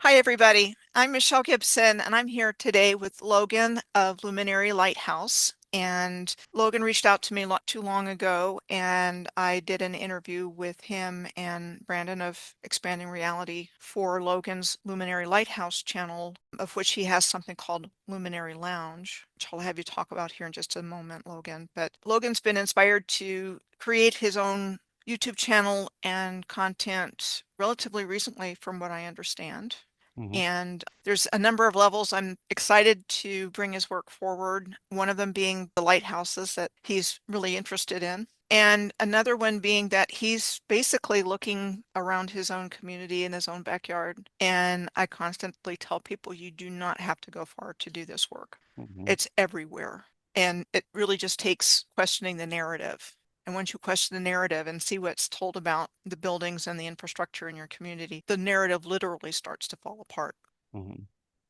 Hi, everybody. I'm Michelle Gibson, and I'm here today with Logan of Luminary Lighthouse. And Logan reached out to me not too long ago, and I did an interview with him and Brandon of Expanding Reality for Logan's Luminary Lighthouse channel, of which he has something called Luminary Lounge, which I'll have you talk about here in just a moment, Logan. But Logan's been inspired to create his own YouTube channel and content relatively recently, from what I understand. hmm And there's a number of levels I'm excited to bring his work forward. One of them being the lighthouses that he's really interested in. And another one being that he's basically looking around his own community in his own backyard. And I constantly tell people you do not have to go far to do this work. hmm It's everywhere. And it really just takes questioning the narrative. And once you question the narrative and see what's told about the buildings and the infrastructure in your community, the narrative literally starts to fall apart. hmm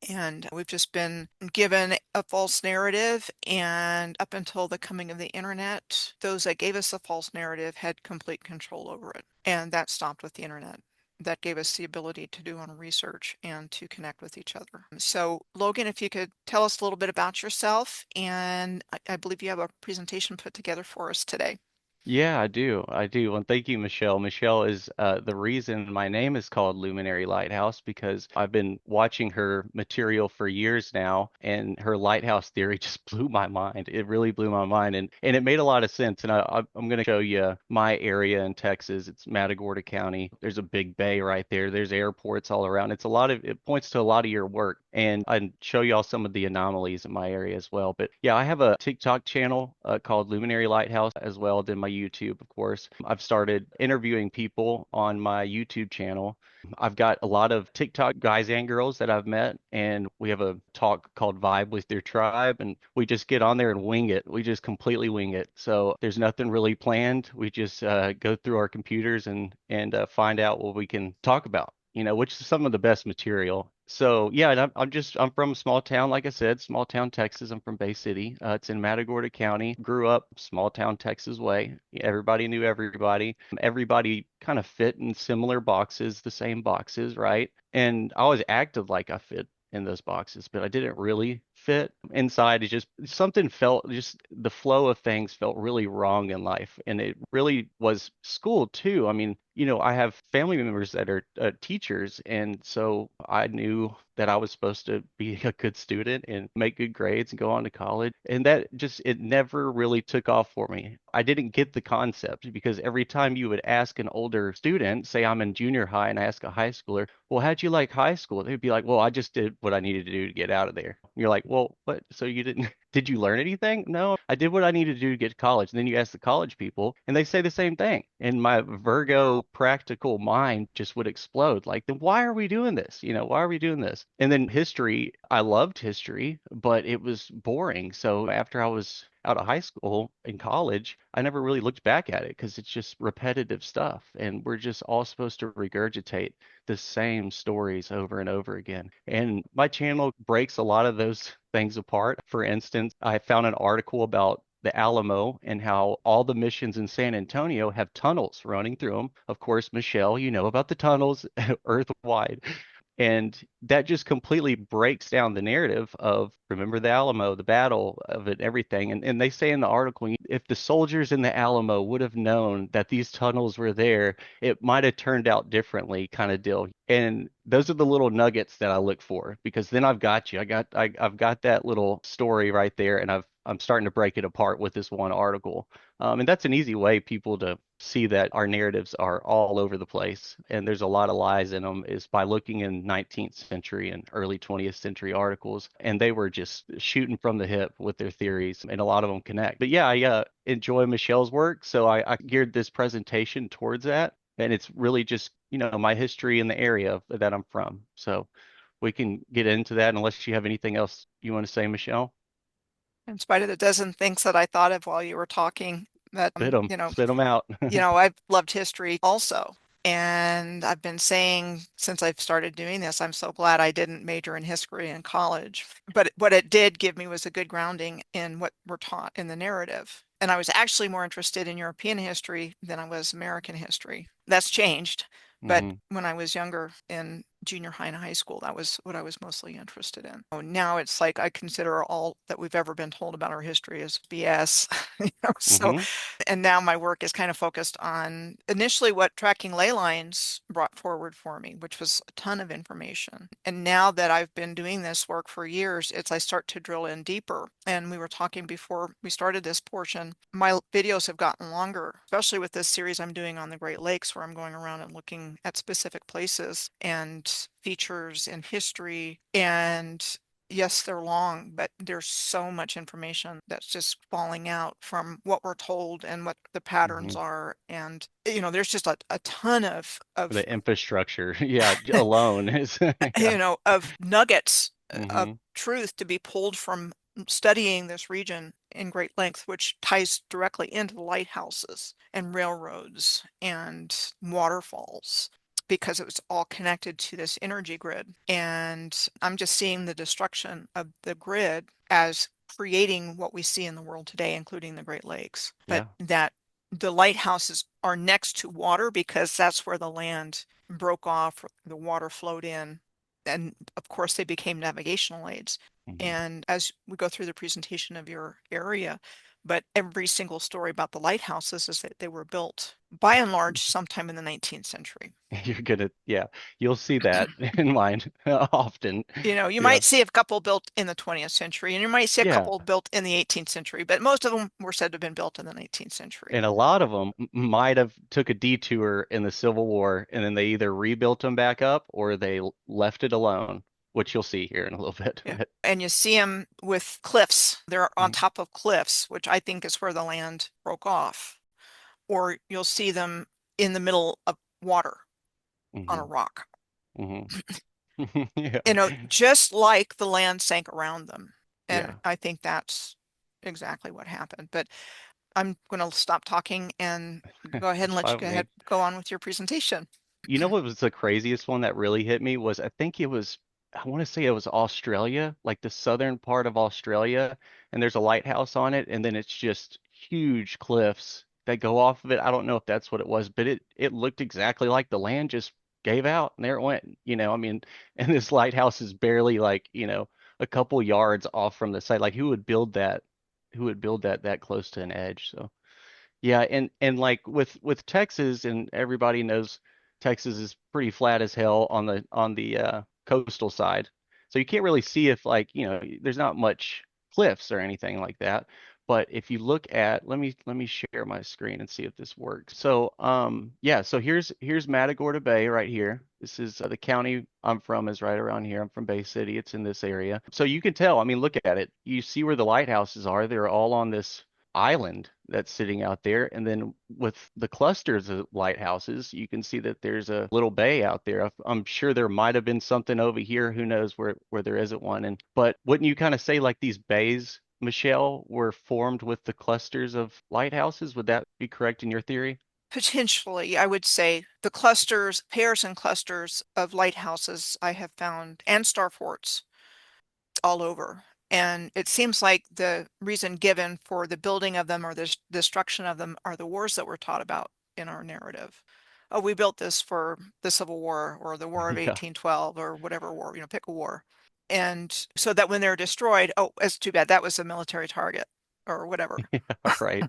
And we've just been given a false narrative. And up until the coming of the internet, those that gave us the false narrative had complete control over it. And that stopped with the internet. That gave us the ability to do our research and to connect with each other. So, Logan, if you could tell us a little bit about yourself, and I believe you have a presentation put together for us today. Yeah, I do. I do. And thank you, Michelle. Michelle is the reason my name is called Luminary Lighthouse because I've been watching her material for years now, and her lighthouse theory just blew my mind. It really blew my mind, and it made a lot of sense. And I'm going to show you my area in Texas. It's Matagorda County. There's a big bay right there. There's airports all around. It points to a lot of your work, and I show y'all some of the anomalies in my area as well. But yeah, I have a TikTok channel called Luminary Lighthouse as well. Then my YouTube, of course. I've started interviewing people on my YouTube channel. I've got a lot of TikTok guys and girls that I've met, and we have a talk called Vibe with Your Tribe, and we just get on there and wing it. We just completely wing it. So there's nothing really planned. We just go through our computers and find out what we can talk about. Which is some of the best material. So yeah, and I'm from a small town, like I said, small town Texas. I'm from Bay City. It's in Matagorda County. Grew up small town Texas way. Everybody knew everybody. Everybody kind of fit in similar boxes, the same boxes, right? And I always acted like I fit in those boxes, but I didn't really fit inside. It just something felt just the flow of things felt really wrong in life, and it really was school too. I mean, I have family members that are teachers, and so I knew that I was supposed to be a good student and make good grades and go on to college. And that just, it never really took off for me. I didn't get the concept because every time you would ask an older student, say I'm in junior high and I ask a high schooler, well, how'd you like high school? They'd be like, well, I just did what I needed to do to get out of there. You're like, well, what? So you didn't, did you learn anything? No, I did what I needed to do to get to college. And then you ask the college people and they say the same thing. And my Virgo practical mind just would explode. Like, then why are we doing this? Why are we doing this? And then history, I loved history, but it was boring. So after I was out of high school and college, I never really looked back at it because it's just repetitive stuff. And we're just all supposed to regurgitate the same stories over and over again. And my channel breaks a lot of those things apart. For instance, I found an article about the Alamo and how all the missions in San Antonio have tunnels running through them. Of course, Michelle, you know about the tunnels earth-wide. And that just completely breaks down the narrative of remember the Alamo, the battle of it, everything. And they say in the article, if the soldiers in the Alamo would have known that these tunnels were there, it might have turned out differently, kind of deal. And those are the little nuggets that I look for because then I've got you. I've got that little story right there, and I'm starting to break it apart with this one article. And that's an easy way people to see that our narratives are all over the place and there's a lot of lies in them is by looking in 19th century and early 20th century articles, and they were just shooting from the hip with their theories, and a lot of them connect. But yeah, I enjoy Michelle's work, so I geared this presentation towards that, and it's really just my history in the area that I'm from. So we can get into that unless you have anything else you want to say, Michelle. In spite of the dozen things that I thought of while you were talking, that Spit them out. I've loved history also. And I've been saying since I've started doing this, I'm so glad I didn't major in history in college. But what it did give me was a good grounding in what we're taught in the narrative. And I was actually more interested in European history than I was American history. That's changed. But hmm when I was younger in junior high and high school. That was what I was mostly interested in. Now it's like I consider all that we've ever been told about our history as BS. So, Hmm. and now my work is kind of focused on initially what tracking ley lines brought forward for me, which was a ton of information. And now that I've been doing this work for years, it's I start to drill in deeper. And we were talking before we started this portion, my videos have gotten longer, especially with this series I'm doing on the Great Lakes, where I'm going around and looking at specific places and features and history. And yes, they're long, but there's so much information that's just falling out from what we're told and what the patterns Hmm. are. And, there's just a ton of The infrastructure, yeah, alone is, yeah. of nuggets of Hmm. truth to be pulled from studying this region in great length, which ties directly into the lighthouses and railroads and waterfalls, because it was all connected to this energy grid. And I'm just seeing the destruction of the grid as creating what we see in the world today, including the Great Lakes. But Yeah. that the lighthouses are next to water because that's where the land broke off, the water flowed in, and of course they became navigational aids. Hmm. And as we go through the presentation of your area, but every single story about the lighthouses is that they were built by and large sometime in the 19th century. You're gonna, yeah, you'll see that in mine often. You Yeah. might see a couple built in the 20th century, and you might see a Yeah. couple built in the 18th century, but most of them were said to have been built in the 19th century. And a lot of them might have took a detour in the Civil War, and then they either rebuilt them back up or they left it alone, which you'll see here in a little bit. Yeah. But And you see them with cliffs. They're on mhm, top of cliffs, which I think is where the land broke off. Or you'll see them in the middle of water on a mhm, rock. mhm. Yeah. Just like the land sank around them. And Yeah. I think that's exactly what happened. But I'm going to stop talking and go ahead and That's let you fine go with me. ahead, go on with your presentation. You know what was the craziest one that really hit me was I think it was I want to say it was Australia, like the southern part of Australia, and there's a lighthouse on it, and then it's just huge cliffs that go off of it. I don't know if that's what it was, but it looked exactly like the land just gave out and there it went. I mean, and this lighthouse is barely like, a couple yards off from the site. Like who would build that? Who would build that close to an edge? So yeah, and like with Texas, and everybody knows Texas is pretty flat as hell on the coastal side. So you can't really see if like, there's not much cliffs or anything like that. But if you look at, let me share my screen and see if this works. So yeah, so here's Matagorda Bay right here. This is the county I'm from is right around here. I'm from Bay City. It's in this area. So you can tell, I mean, look at it. You see where the lighthouses are. They're all on this island that's sitting out there. And then with the clusters of lighthouses, you can see that there's a little bay out there. I'm sure there might have been something over here. Who knows where there isn't one? And but wouldn't you kind of say like these bays, Michelle, were formed with the clusters of lighthouses? Would that be correct in your theory? Potentially, I would say the clusters, pairs and clusters of lighthouses I have found, and star forts all over. And it seems like the reason given for the building of them or the destruction of them are the wars that we're taught about in our narrative. Oh, we built this for the Civil War or the War of Yeah. 1812 or whatever war, pick a war. And so that when they're destroyed, oh, it's too bad. That was a military target or whatever. Yeah, right.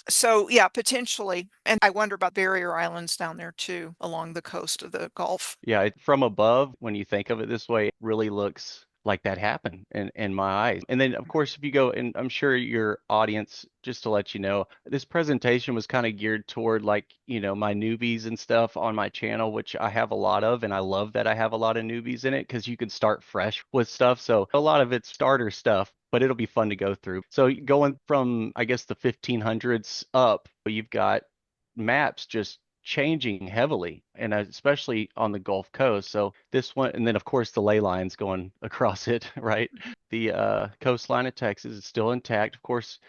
So yeah, potentially. And I wonder about barrier islands down there too, along the coast of the Gulf. Yeah, from above, when you think of it this way, it really looks like that happened in my eyes. And then, of course, if you go, and I'm sure your audience, just to let you know, this presentation was kind of geared toward like, my newbies and stuff on my channel, which I have a lot of, and I love that I have a lot of newbies in it because you can start fresh with stuff. So a lot of it's starter stuff, but it'll be fun to go through. So going from, I guess, the 1500s up, you've got maps just changing heavily, and especially on the Gulf Coast. So this one, and then of course the ley lines going across it, right? The coastline of Texas is still intact. Of course,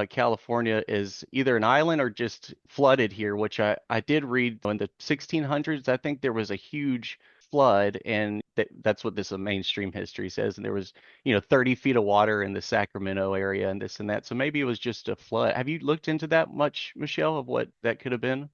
California is either an island or just flooded here, which I did read in the 1600s. I think there was a huge flood, and that's what this mainstream history says. And there was, 30 feet of water in the Sacramento area and this and that. So maybe it was just a flood. Have you looked into that much, Michelle, of what that could have been?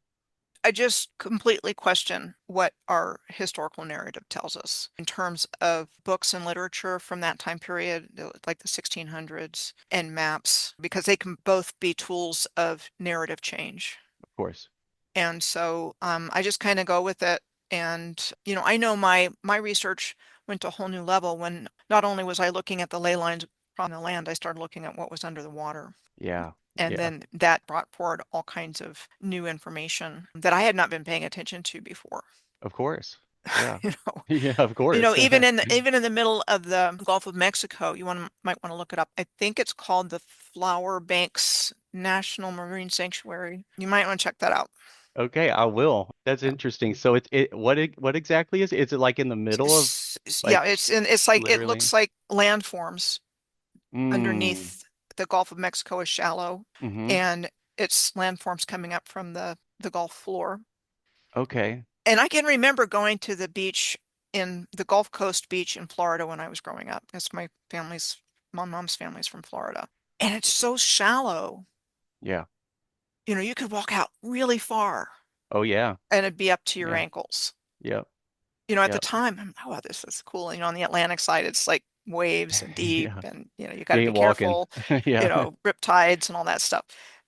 I just completely question what our historical narrative tells us in terms of books and literature from that time period, like the 1600s, and maps, because they can both be tools of narrative change. Of course. And so I just kind of go with it. And, I know my research went to a whole new level when not only was I looking at the ley lines on the land, I started looking at what was under the water. Yeah. And Yeah. then that brought forward all kinds of new information that I had not been paying attention to before. Of course. Yeah. You know, Yeah, of course. even in the middle of the Gulf of Mexico, might want to look it up. I think it's called the Flower Banks National Marine Sanctuary. You might want to check that out. Okay, I will. That's Yeah. interesting. So what exactly is it? Is it like in the middle of Yeah, like it's like it literally? looks like landforms Mm. underneath the Gulf of Mexico is shallow, Mm-hmm. and it's landforms coming up from the Gulf floor. Okay. And I can remember going to the beach in the Gulf Coast beach in Florida when I was growing up. That's my mom's family's from Florida. And it's so shallow. Yeah. You could walk out really far Oh yeah. and it'd be up to your Yeah. ankles. Yep. At the Yep. time, I'm, oh, wow, this is cool. On the Atlantic side, it's like waves and deep, Yeah. and you got You to be ain't walking. careful, Yeah. rip tides and all that stuff.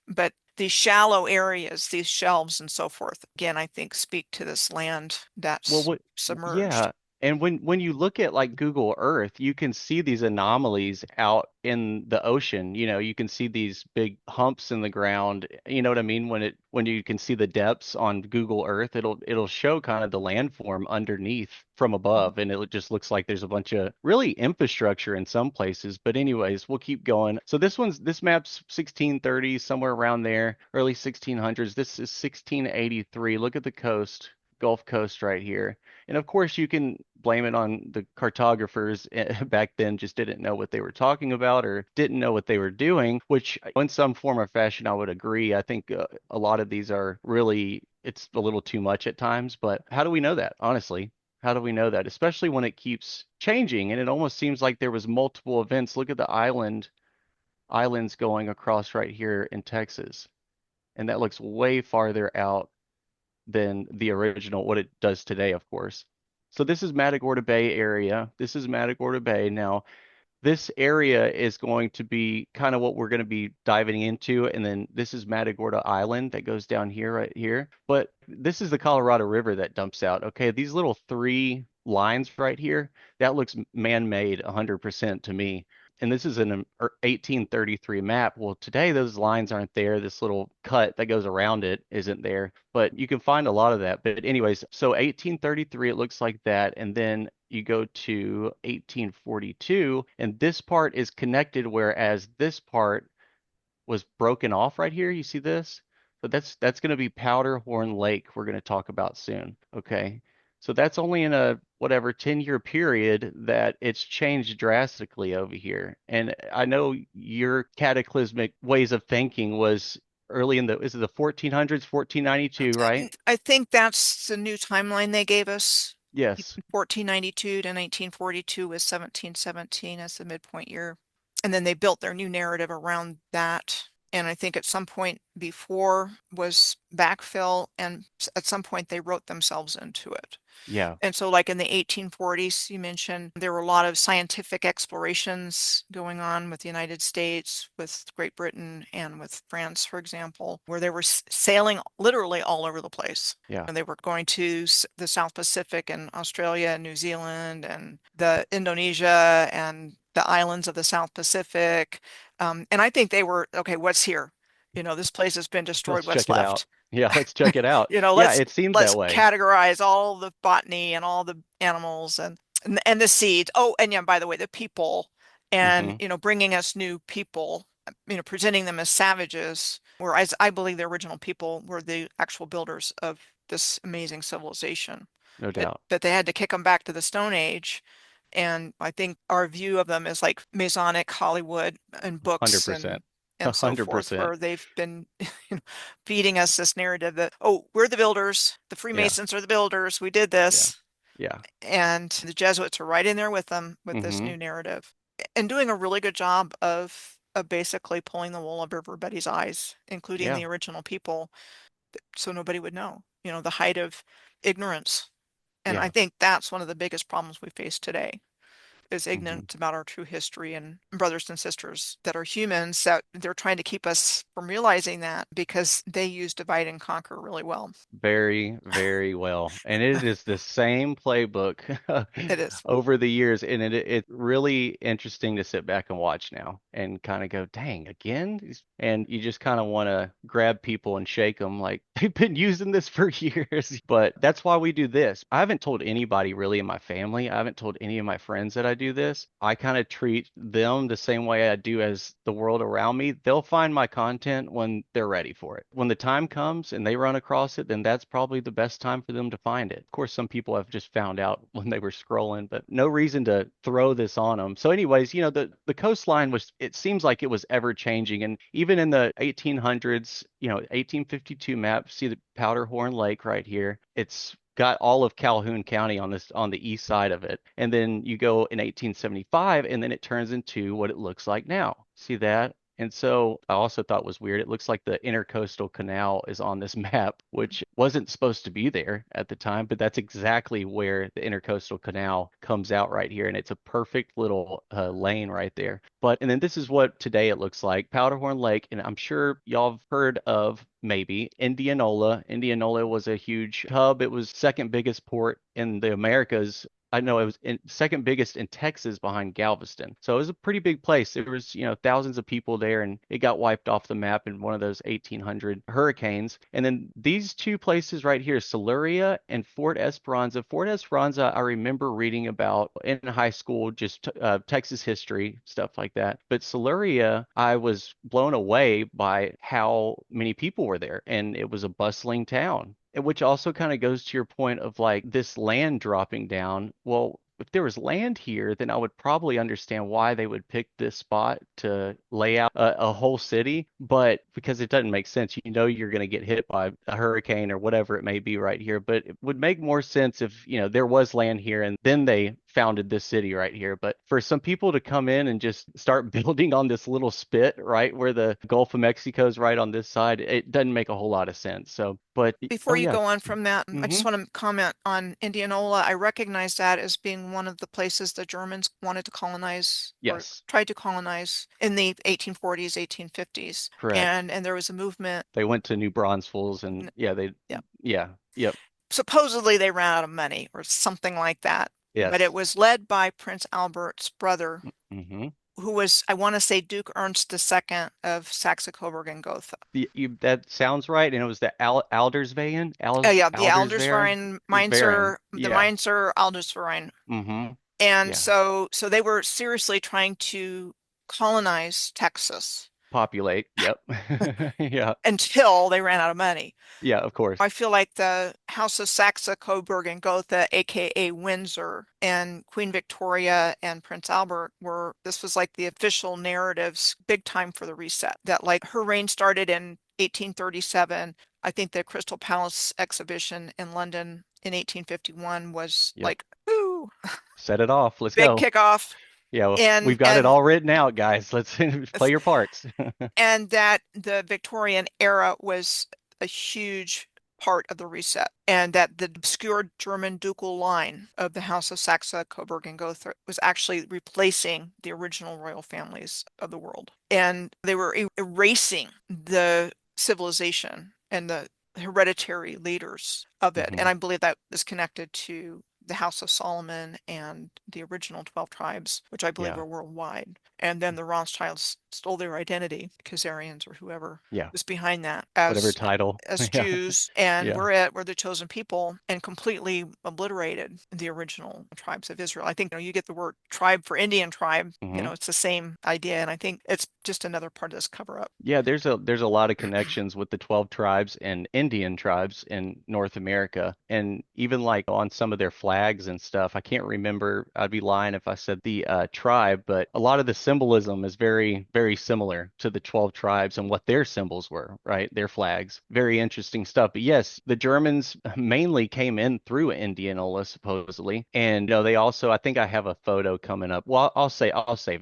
But these shallow areas, these shelves and so forth, again, I think speak to this land Well, that's submerged. yeah. And when you look at like Google Earth, you can see these anomalies out in the ocean. You can see these big humps in the ground. You know what I mean? When you can see the depths on Google Earth, it'll show kind of the landform underneath from above, and it just looks like there's a bunch of really infrastructure in some places. But anyways, we'll keep going. So this map's 1630, somewhere around there, early 1600s. This is 1683. Look at the coast. Gulf Coast right here. And of course, you can blame it on the cartographers back then just didn't know what they were talking about or didn't know what they were doing, which in some form or fashion, I would agree. I think a lot of these are really, it's a little too much at times, but how do we know that, honestly? How do we know that? Especially when it keeps changing and it almost seems like there was multiple events. Look at the islands going across right here in Texas. And that looks way farther out than the original, what it does today, of course. So this is Matagorda Bay area. This is Matagorda Bay. Now, this area is going to be kind of what we're going to be diving into. And then this is Matagorda Island that goes down here, right here. But this is the Colorado River that dumps out. Okay, these little three lines right here, that looks man-made 100% to me. And this is an 1833 map. Well, today those lines aren't there. This little cut that goes around it isn't there, but you can find a lot of that. But anyways, so 1833, it looks like that. And then you go to 1842, and this part is connected, whereas this part was broken off right here. You see this? So that's going to be Powderhorn Lake we're going to talk about soon. Okay. So that's only in a whatever 10-year period that it's changed drastically over here. And I know your cataclysmic ways of thinking was early in is it the 1400s, 1492, right? I think that's the new timeline they gave us. Yes. 1492 to 1942 was 1717 as the midpoint year. And then they built their new narrative around that. And I think at some point before was backfill, and at some point they wrote themselves into it. Yeah. And so, like in the 1840s, you mentioned there were a lot of scientific explorations going on with the United States, with Great Britain, and with France, for example, where they were sailing literally all over the place. Yeah. And they were going to the South Pacific and Australia and New Zealand and the Indonesia and the islands of the South Pacific. And I think they were, okay, what's here? This place has been destroyed. Let's What's check it out. left? Yeah, let's check it out. you know, Yeah, let's it seemed let's that way. categorize all the botany and all the animals and the seeds. Oh, and yeah, by the way, the people and Hmm. bringing us new people, presenting them as savages, whereas I believe the original people were the actual builders of this amazing civilization. No But doubt. they had to kick them back to the Stone Age. And I think our view of them is like Masonic Hollywood and books 100%. and so forth, 100%. where they've been feeding us this narrative that, oh, we're the builders, the Yeah. Freemasons are the builders, we did Yeah. this. Yeah. And the Jesuits are right in there with them with this Hmm. new narrative and doing a really good job of basically pulling the wool over everybody's eyes, including Yeah. the original people, so nobody would know. the height of ignorance. And I Yeah. think that's one of the biggest problems we face today is Hmm. ignorance about our true history and brothers and sisters that are humans that they're trying to keep us from realizing that because they use divide and conquer really well. Very, very well. And it is the same playbook It is. over the years. And it's really interesting to sit back and watch now and kind of go, dang, again? And you just kind of want to grab people and shake them like they've been using this for years. But that's why we do this. I haven't told anybody really in my family. I haven't told any of my friends that I do this. I kind of treat them the same way I do as the world around me. They'll find my content when they're ready for it. When the time comes and they run across it, then that's probably the best time for them to find it. Of course, some people have just found out when they were scrolling, but no reason to throw this on them. So, anyways, the coastline was, it seems like it was ever changing. And even in the 1800s, 1852 map, see the Powderhorn Lake right here. It's got all of Calhoun County on the east side of it. And then you go in 1875 and then it turns into what it looks like now. See that? And so I also thought was weird. It looks like the Intercoastal Canal is on this map, which wasn't supposed to be there at the time, but that's exactly where the Intercoastal Canal comes out right here. And it's a perfect little lane right there. And then this is what today it looks like Powderhorn Lake. And I'm sure y'all have heard of maybe Indianola. Indianola was a huge hub. It was second biggest port in the Americas. I know it was second biggest in Texas behind Galveston. So it was a pretty big place. There was, thousands of people there and it got wiped off the map in one of those 1800 hurricanes. And then these two places right here, Siluria and Fort Esperanza. Fort Esperanza, I remember reading about in high school, just Texas history, stuff like that. But Siluria, I was blown away by how many people were there and it was a bustling town. Which also kind of goes to your point of like this land dropping down. Well, if there was land here, then I would probably understand why they would pick this spot to lay out a whole city. But because it doesn't make sense, you're going to get hit by a hurricane or whatever it may be right here. But it would make more sense if, there was land here and then they founded this city right here. But for some people to come in and just start building on this little spit, right, where the Gulf of Mexico is right on this side, it doesn't make a whole lot of sense. So, but Before oh you yeah. go on from that, I Mm-hmm. just want to comment on Indianola. I recognize that as being one of the places the Germans wanted to colonize or Yes, tried to colonize in the 1840s, 1850s. correct. And there was a movement. They went to New Braunfels and yeah, Yeah. yeah, yep, Supposedly they ran out of money or something like that. But it yes. was led by Prince Albert's brother, Mm-hmm. who was, I want to say, Duke Ernst II of Saxe-Coburg and Gotha. That sounds right. And it was the Aldersverein, Yeah, the Aldersverein, Aldosverein Verein. The Yeah. Mainzer Aldosverein. Mm-hmm. And Yeah. so they were seriously trying to colonize Texas Populate. Yep. Yeah. until they ran out of money. Yeah, of course. I feel like the House of Saxe-Coburg and Gotha, aka Windsor, and Queen Victoria and Prince Albert this was like the official narratives, big time for the reset. That like her reign started in 1837. I think the Crystal Palace exhibition in London in 1851 was Yep. like, ooh, Set it off. Let's big go. kickoff. Yeah, well, And we've got it and all written out, guys. Let's play your parts. and that the Victorian era was a huge part of the reset, and that the obscure German ducal line of the House of Saxe, Coburg, and Gotha was actually replacing the original royal families of the world. And they were erasing the civilization and the hereditary leaders of it. Hmm. And I believe that is connected to the House of Solomon and the original 12 tribes, which I believe Yeah. were worldwide. And then the Rothschilds stole their identity, Khazarians or whoever Yeah. was behind that, Whatever as title. Yeah. Jews, and Yeah. we're the chosen people, and completely obliterated the original tribes of Israel. I think you get the word tribe for Indian tribe, Hmm. it's the same idea, and I think it's just another part of this cover up. Yeah, there's a lot of connections with the 12 tribes and Indian tribes in North America. And even like on some of their flags and stuff, I can't remember, I'd be lying if I said the tribe, but a lot of the symbolism is very, very similar to the 12 tribes and what their symbols were, right? Their flags. Very interesting stuff. But yes, the Germans mainly came in through Indianola, supposedly. And they also, I think I have a photo coming up. Well, I'll save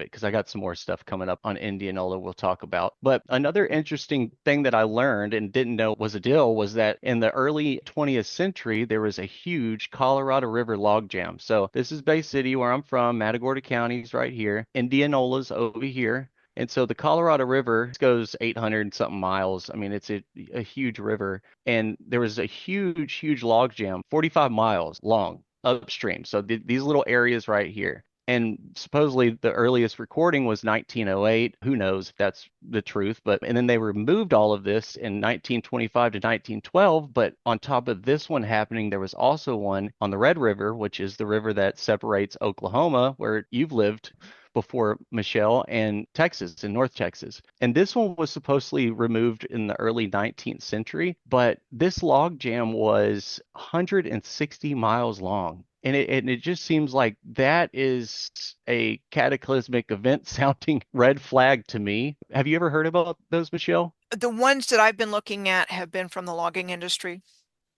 it because I got some more stuff coming up on Indianola Indianola we'll talk about. But another interesting thing that I learned and didn't know was a deal was that in the early 20th century, there was a huge Colorado River log jam. So this is Bay City, where I'm from. Matagorda County is right here. Indianola's over here. And so the Colorado River goes 800 something miles. I mean, it's a huge river. And there was a huge, huge log jam, 45 miles long upstream. So these little areas right here. And supposedly the earliest recording was 1908. Who knows if that's the truth? But and then they removed all of this in 1925 to 1912. But on top of this one happening, there was also one on the Red River, which is the river that separates Oklahoma, where you've lived before, Michelle, and Texas, in North Texas. And this one was supposedly removed in the early 19th century, but this log jam was 160 miles long. And it just seems like that is a cataclysmic event sounding red flag to me. Have you ever heard about those, Michelle? The ones that I've been looking at have been from the logging industry.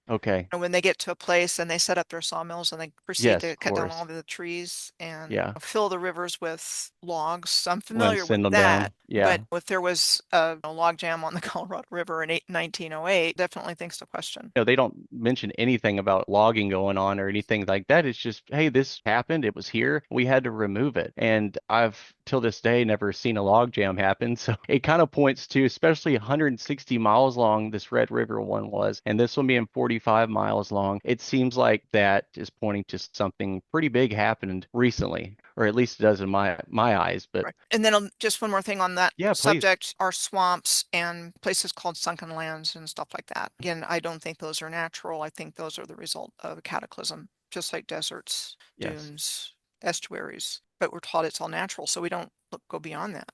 Okay. And when they get to a place and they set up their sawmills and they proceed Yes, to of cut down all course. the trees and Yeah. fill the rivers with logs. So I'm And then familiar with send them that. down. Yeah. But if there was a log jam on the Colorado River in 1908, definitely things to question. They don't mention anything about logging going on or anything like that. It's just, hey, this happened. It was here. We had to remove it. And I've till this day never seen a log jam happen. So it kind of points to, especially 160 miles long, this Red River one was, and this one being 45 miles long. It seems like that is pointing to something pretty big happened recently, or at least it does in my eyes. But Right. And then just one more thing on that yeah, please. subject are swamps and places called sunken lands and stuff like that. Again, I don't think those are natural. I think those are the result of a cataclysm, just like deserts, Yes. dunes, estuaries. But we're taught it's all natural, so we don't go beyond that.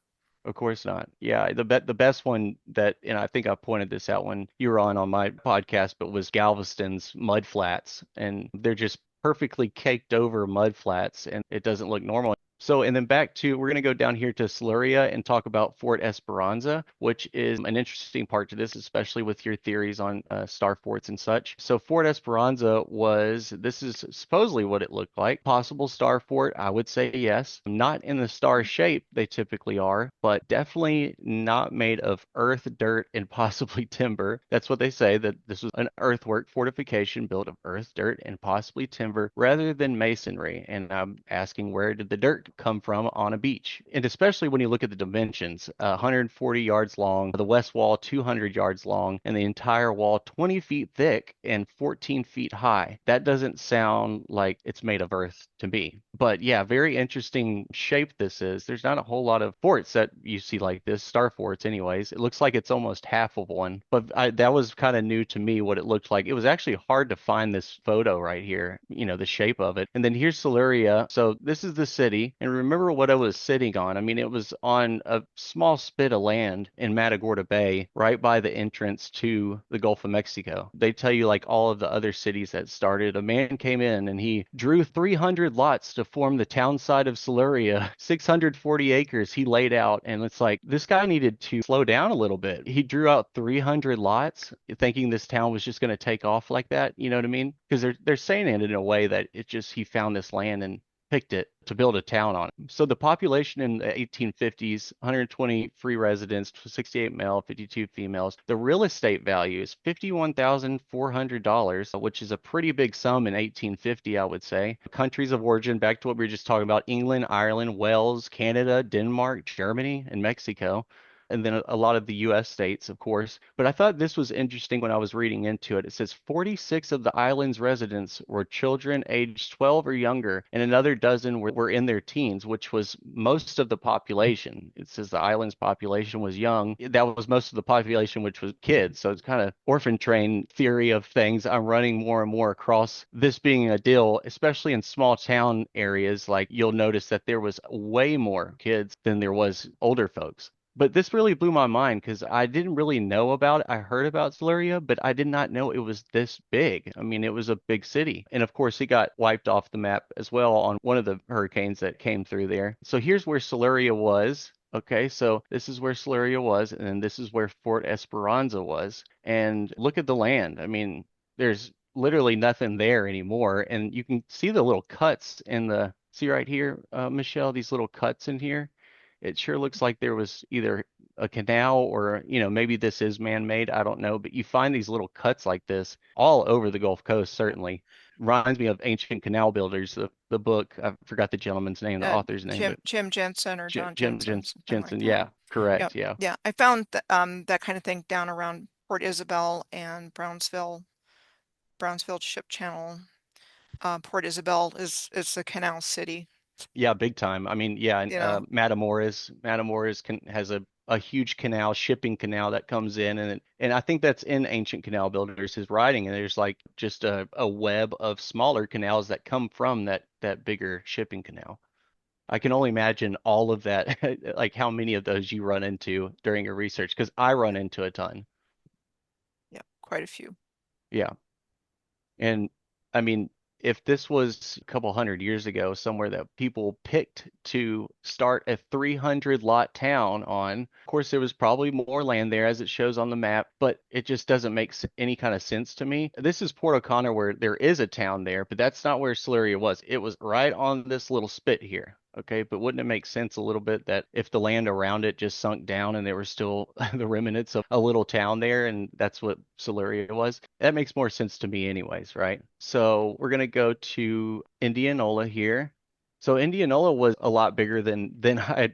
Of course not. Yeah, the best one that, and I think I pointed this out when you were on my podcast, but was Galveston's mud flats, and they're just perfectly caked over mud flats, and it doesn't look normal. So, and then back to, we're going to go down here to Siluria and talk about Fort Esperanza, which is an interesting part to this, especially with your theories on star forts and such. So, Fort Esperanza this is supposedly what it looked like. Possible star fort, I would say yes. Not in the star shape they typically are, but definitely not made of earth, dirt, and possibly timber. That's what they say, that this was an earthwork fortification built of earth, dirt, and possibly timber rather than masonry. And I'm asking, where did the dirt come from on a beach? And especially when you look at the dimensions, 140 yards long, the west wall 200 yards long, and the entire wall 20 feet thick and 14 feet high. That doesn't sound like it's made of earth to me. But yeah, very interesting shape this is. There's not a whole lot of forts that you see like this, star forts anyways. It looks like it's almost half of one. But that was kind of new to me what it looked like. It was actually hard to find this photo right here, the shape of it. And then here's Siluria. So this is the city. And remember what I was sitting on. I mean, it was on a small spit of land in Matagorda Bay, right by the entrance to the Gulf of Mexico. They tell you, like all of the other cities that started, a man came in and he drew 300 lots to form the town site of Siluria. 640 acres he laid out. And it's like, this guy needed to slow down a little bit. He drew out 300 lots thinking this town was just going to take off like that. You know what I mean? Because they're saying it in a way that it just, he found this land and picked it to build a town on. So the population in the 1850s, 120 free residents, 68 male, 52 females. The real estate value is $51,400, which is a pretty big sum in 1850, I would say. Countries of origin, back to what we were just talking about, England, Ireland, Wales, Canada, Denmark, Germany, and Mexico, and then a lot of the US states, of course. But I thought this was interesting when I was reading into it. It says 46 of the island's residents were children aged 12 or younger, and another dozen were in their teens, which was most of the population. It says the island's population was young. That was most of the population, which was kids. So it's kind of orphan train theory of things. I'm running more and more across this being a deal, especially in small town areas. Like you'll notice that there was way more kids than there was older folks. But this really blew my mind because I didn't really know about it. I heard about Siluria, but I did not know it was this big. I mean, it was a big city. And of course, it got wiped off the map as well on one of the hurricanes that came through there. So here's where Siluria was. Okay, so this is where Siluria was, and then this is where Fort Esperanza was. And look at the land. I mean, there's literally nothing there anymore. And you can see the little cuts in the, see right here, Michelle, these little cuts in here. It sure looks like there was either a canal or, maybe this is man-made. I don't know, but you find these little cuts like this all over the Gulf Coast, certainly. Reminds me of Ancient Canal Builders, the book. I forgot the gentleman's name, the author's name, but Jim Jensen or John Jim Jensen, something like Jensen. that. Yeah, Yeah, correct. Yeah. yeah. I found that kind of thing down around Port Isabel and Brownsville Ship Channel. Port Isabel is a canal city, Yeah, big time. I mean, yeah, and you know. Matamoras has a huge canal, shipping canal that comes in, and I think that's in Ancient Canal Builders, his writing, and there's like just a web of smaller canals that come from that bigger shipping canal. I can only imagine all of that, like how many of those you run into during your research, because I run Yeah, into a ton. yeah, quite a few. Yeah. And I mean, if this was a couple hundred years ago, somewhere that people picked to start a 300 lot town on, of course, there was probably more land there as it shows on the map, but it just doesn't make any kind of sense to me. This is Port O'Connor where there is a town there, but that's not where Siluria was. It was right on this little spit here. Okay, but wouldn't it make sense a little bit that if the land around it just sunk down and there were still the remnants of a little town there, and that's what Siluria was? That makes more sense to me, anyways, right? So we're gonna go to Indianola here. So Indianola was a lot bigger than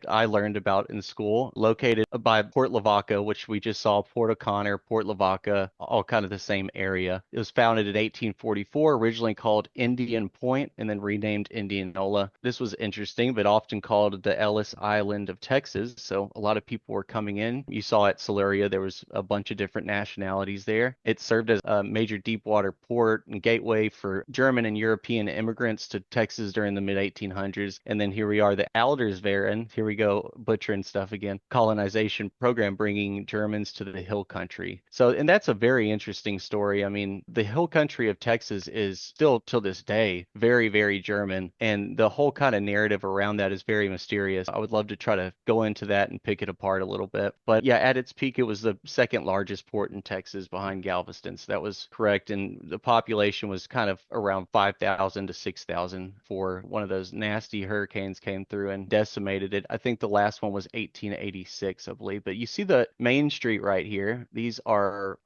I learned about in school, located by Port Lavaca, which we just saw, Port O'Connor, Port Lavaca, all kind of the same area. It was founded in 1844, originally called Indian Point, and then renamed Indianola. This was interesting, but often called the Ellis Island of Texas. So a lot of people were coming in. You saw at Siluria, there was a bunch of different nationalities there. It served as a major deep water port and gateway for German and European immigrants to Texas during the mid 1800s. And then here we are, the Aldersveren. Here we go, butchering stuff again. Colonization program bringing Germans to the hill country. So, and that's a very interesting story. I mean, the hill country of Texas is still till this day very, very German. And the whole kind of narrative around that is very mysterious. I would love to try to go into that and pick it apart a little bit. But yeah, at its peak, it was the second largest port in Texas behind Galveston. So that was correct. And the population was kind of around 5,000 to 6,000 for one of those nasty hurricanes came through and decimated it. I think the last one was 1886, I believe. But you see the main street right here. These are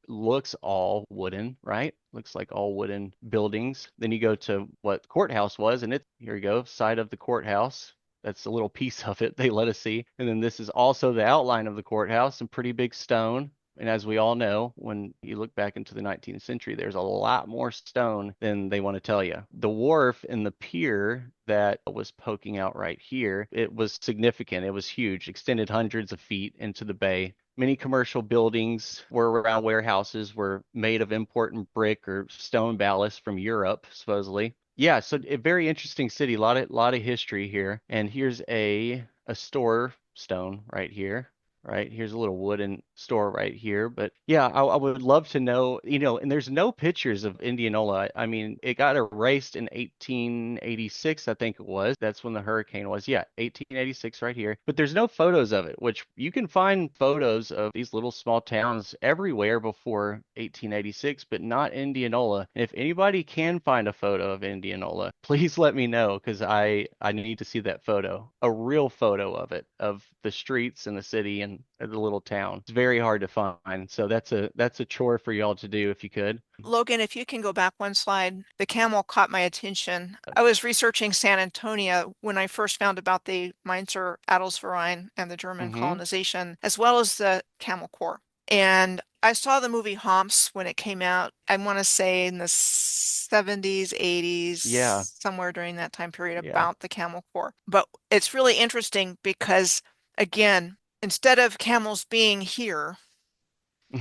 looks all wooden, right? Looks like all wooden buildings. Then you go to what the courthouse was, and here you go, side of the courthouse. That's a little piece of it they let us see. And then this is also the outline of the courthouse, some pretty big stone. And as we all know, when you look back into the 19th century, there's a lot more stone than they want to tell you. The wharf and the pier that was poking out right here, it was significant. It was huge, extended hundreds of feet into the bay. Many commercial buildings were around warehouses were made of important brick or stone ballast from Europe, supposedly. Yeah, so a very interesting city, lot of history here. And here's a store stone right here. Right, here's a little wooden store right here. But yeah, I would love to know, and there's no pictures of Indianola. I mean, it got erased in 1886, I think it was. That's when the hurricane was. Yeah, 1886 right here. But there's no photos of it, which you can find photos of these little small towns everywhere before 1886, but not Indianola. And if anybody can find a photo of Indianola, please let me know because I need to see that photo, a real photo of it, of the streets and the city and the little town. It's very hard to find. So that's a chore for y'all to do if you could. Logan, if you can go back one slide, the camel caught my attention. I was researching San Antonio when I first found about the Mainzer Adelsverein and the German Mm-hmm. colonization, as well as the Camel Corps. And I saw the movie Humps when it came out, I want to say in the 70s, 80s, Yeah, somewhere during that time period yeah. about the Camel Corps. But it's really interesting because, again, instead of camels being here,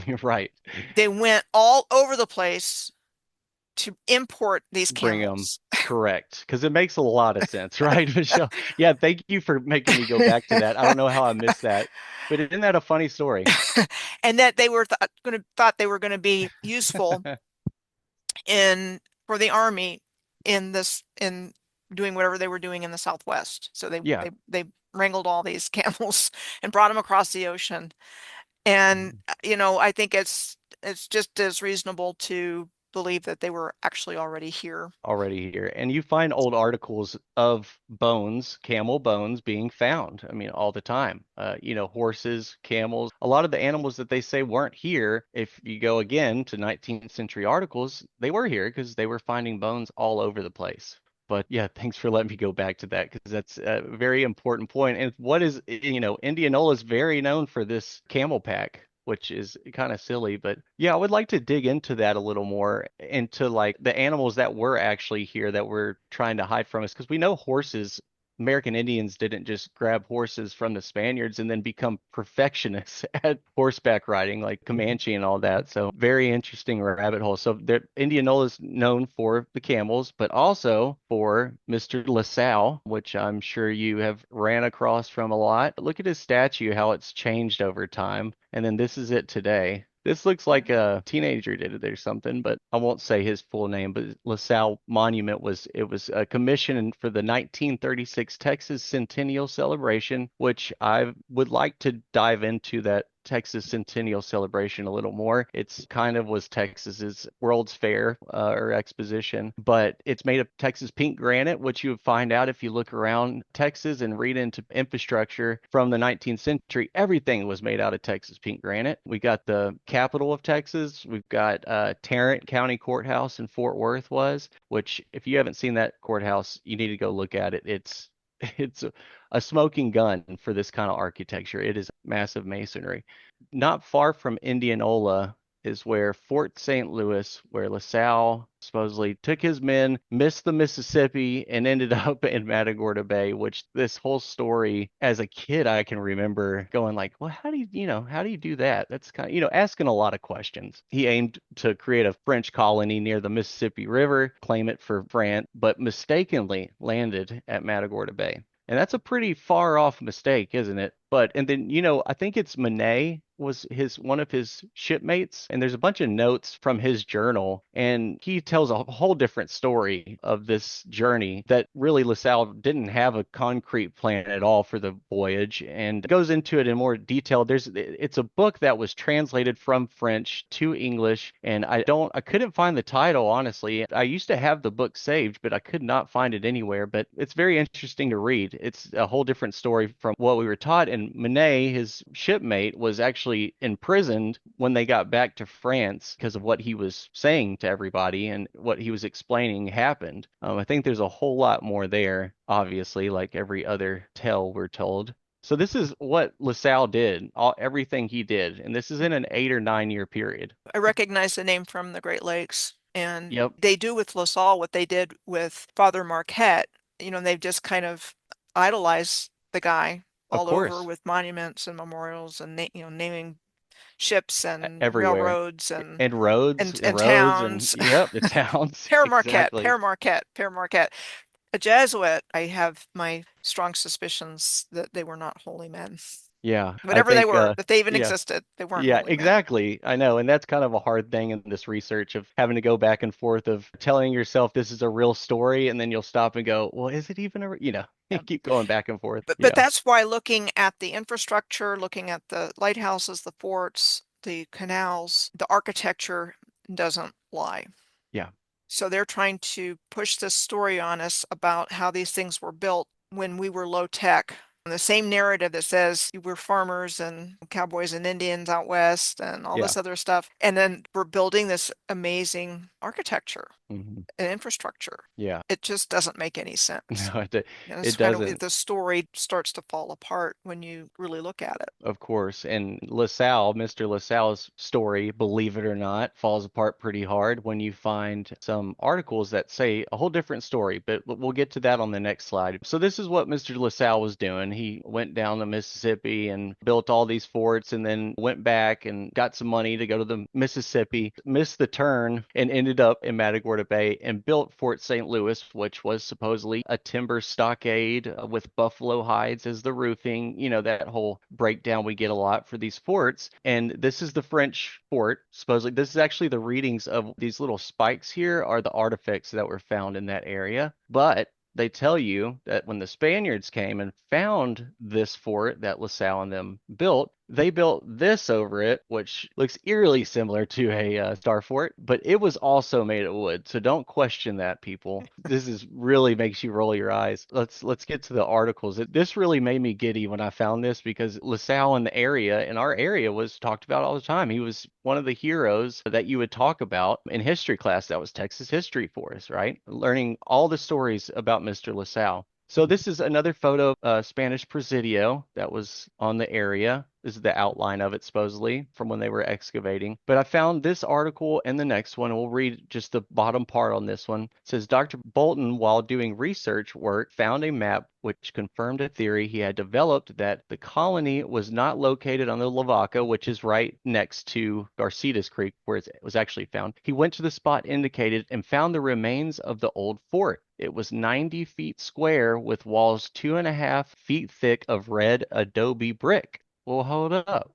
You're right. they went all over the place to import these Bring them camels. correct because it makes a lot of sense, right, Michelle? Yeah, thank you for making me go back to that. I don't know how I missed that, but isn't that a funny story? And that they were thought they were going to be useful in for the army in doing whatever they were doing in the Southwest. So they Yeah. they they wrangled all these camels and brought them across the ocean. And Mhm. I think it's just as reasonable to believe that they were actually already here. already here. And you find old articles of bones, camel bones being found. I mean, all the time. Horses, camels, a lot of the animals that they say weren't here. If you go again to 19th century articles, they were here because they were finding bones all over the place. But yeah, thanks for letting me go back to that because that's a very important point. And Indianola is very known for this camel pack, which is kind of silly. But yeah, I would like to dig into that a little more, into like the animals that were actually here that we're trying to hide from us, because we know horses. American Indians didn't just grab horses from the Spaniards and then become perfectionists at horseback riding, like Comanche and all that. So very interesting rabbit hole. So Indianola is known for the camels, but also for Mr. LaSalle, which I'm sure you have ran across from a lot. Look at his statue, how it's changed over time. And then this is it today. This looks like a teenager did it or something, but I won't say his full name. But LaSalle Monument was commissioned for the 1936 Texas Centennial Celebration, which I would like to dive into that Texas Centennial Celebration a little more. It's kind of was Texas's World's Fair or exposition, but it's made of Texas pink granite, which you would find out if you look around Texas and read into infrastructure from the 19th century. Everything was made out of Texas pink granite. We got the capital of Texas. We've got Tarrant County Courthouse in Fort Worth which if you haven't seen that courthouse, you need to go look at it. It's a smoking gun for this kind of architecture. It is massive masonry. Not far from Indianola is where Fort St. Louis, where LaSalle supposedly took his men, missed the Mississippi, and ended up in Matagorda Bay, which this whole story, as a kid, I can remember going like, well, how do you do that? That's kind of, asking a lot of questions. He aimed to create a French colony near the Mississippi River, claim it for France, but mistakenly landed at Matagorda Bay. And that's a pretty far off mistake, isn't it? And then, I think it's Monet was his one of his shipmates, and there's a bunch of notes from his journal, and he tells a whole different story of this journey that really LaSalle didn't have a concrete plan at all for the voyage, and goes into it in more detail. It's a book that was translated from French to English, and I couldn't find the title, honestly. I used to have the book saved, but I could not find it anywhere. But it's very interesting to read. It's a whole different story from what we were taught. And Monet, his shipmate, was actually imprisoned when they got back to France because of what he was saying to everybody and what he was explaining happened. I think there's a whole lot more there, obviously, like every other tale we're told. So this is what LaSalle did, everything he did, and this is in an 8 or 9 year period. I recognize the name from the Great Lakes, and Yep, they do with LaSalle what they did with Father Marquette. They've just kind of idolized the guy of all over course, with monuments and memorials and naming ships and everywhere, railroads and and roads, and and and roads, and towns. yep, the towns, Pere Marquette, exactly. Pere Marquette, Pere Marquette. A Jesuit, I have my strong suspicions that they were not holy men. Yeah, I Whatever they think, were, if they even yeah. existed, they weren't Yeah, holy men. exactly. I know. And that's kind of a hard thing in this research of having to go back and forth of telling yourself this is a real story, and then you'll stop and go, well, is it even you Yeah. keep going back and forth. But Yeah. that's why looking at the infrastructure, looking at the lighthouses, the forts, the canals, the architecture doesn't lie. Yeah. So they're trying to push this story on us about how these things were built when we were low tech. And the same narrative that says we're farmers and cowboys and Indians out west and all Yeah. this other stuff. And then we're building this amazing architecture Hmm. and infrastructure. Yeah. It just doesn't make any sense. No, It's it kind of doesn't. the story starts to fall apart when you really look at it. Of course. And LaSalle, Mr. LaSalle's story, believe it or not, falls apart pretty hard when you find some articles that say a whole different story, but we'll get to that on the next slide. So this is what Mr. LaSalle was doing. He went down the Mississippi and built all these forts and then went back and got some money to go to the Mississippi, missed the turn and ended up in Matagorda Bay and built Fort St. Louis, which was supposedly a timber stockade with buffalo hides as the roofing, that whole breakdown we get a lot for these forts. And this is the French fort. Supposedly, this is actually the readings of these little spikes here are the artifacts that were found in that area. But they tell you that when the Spaniards came and found this fort that LaSalle and them built, They built this over it, which looks eerily similar to a star fort, but it was also made of wood. So don't question that, people. This is really makes you roll your eyes. Let's get to the articles. This really made me giddy when I found this because LaSalle in our area was talked about all the time. He was one of the heroes that you would talk about in history class. That was Texas history for us, right? Learning all the stories about Mr. LaSalle. So this is another photo of Spanish Presidio that was on the area. This is the outline of it, supposedly, from when they were excavating. But I found this article and the next one. We'll read just the bottom part on this one. It says Dr. Bolton, while doing research work, found a map which confirmed a theory he had developed that the colony was not located on the Lavaca, which is right next to Garcitas Creek, where it was actually found. He went to the spot indicated and found the remains of the old fort. It was 90 feet square with walls 2.5 feet thick of red adobe brick. Well, hold up.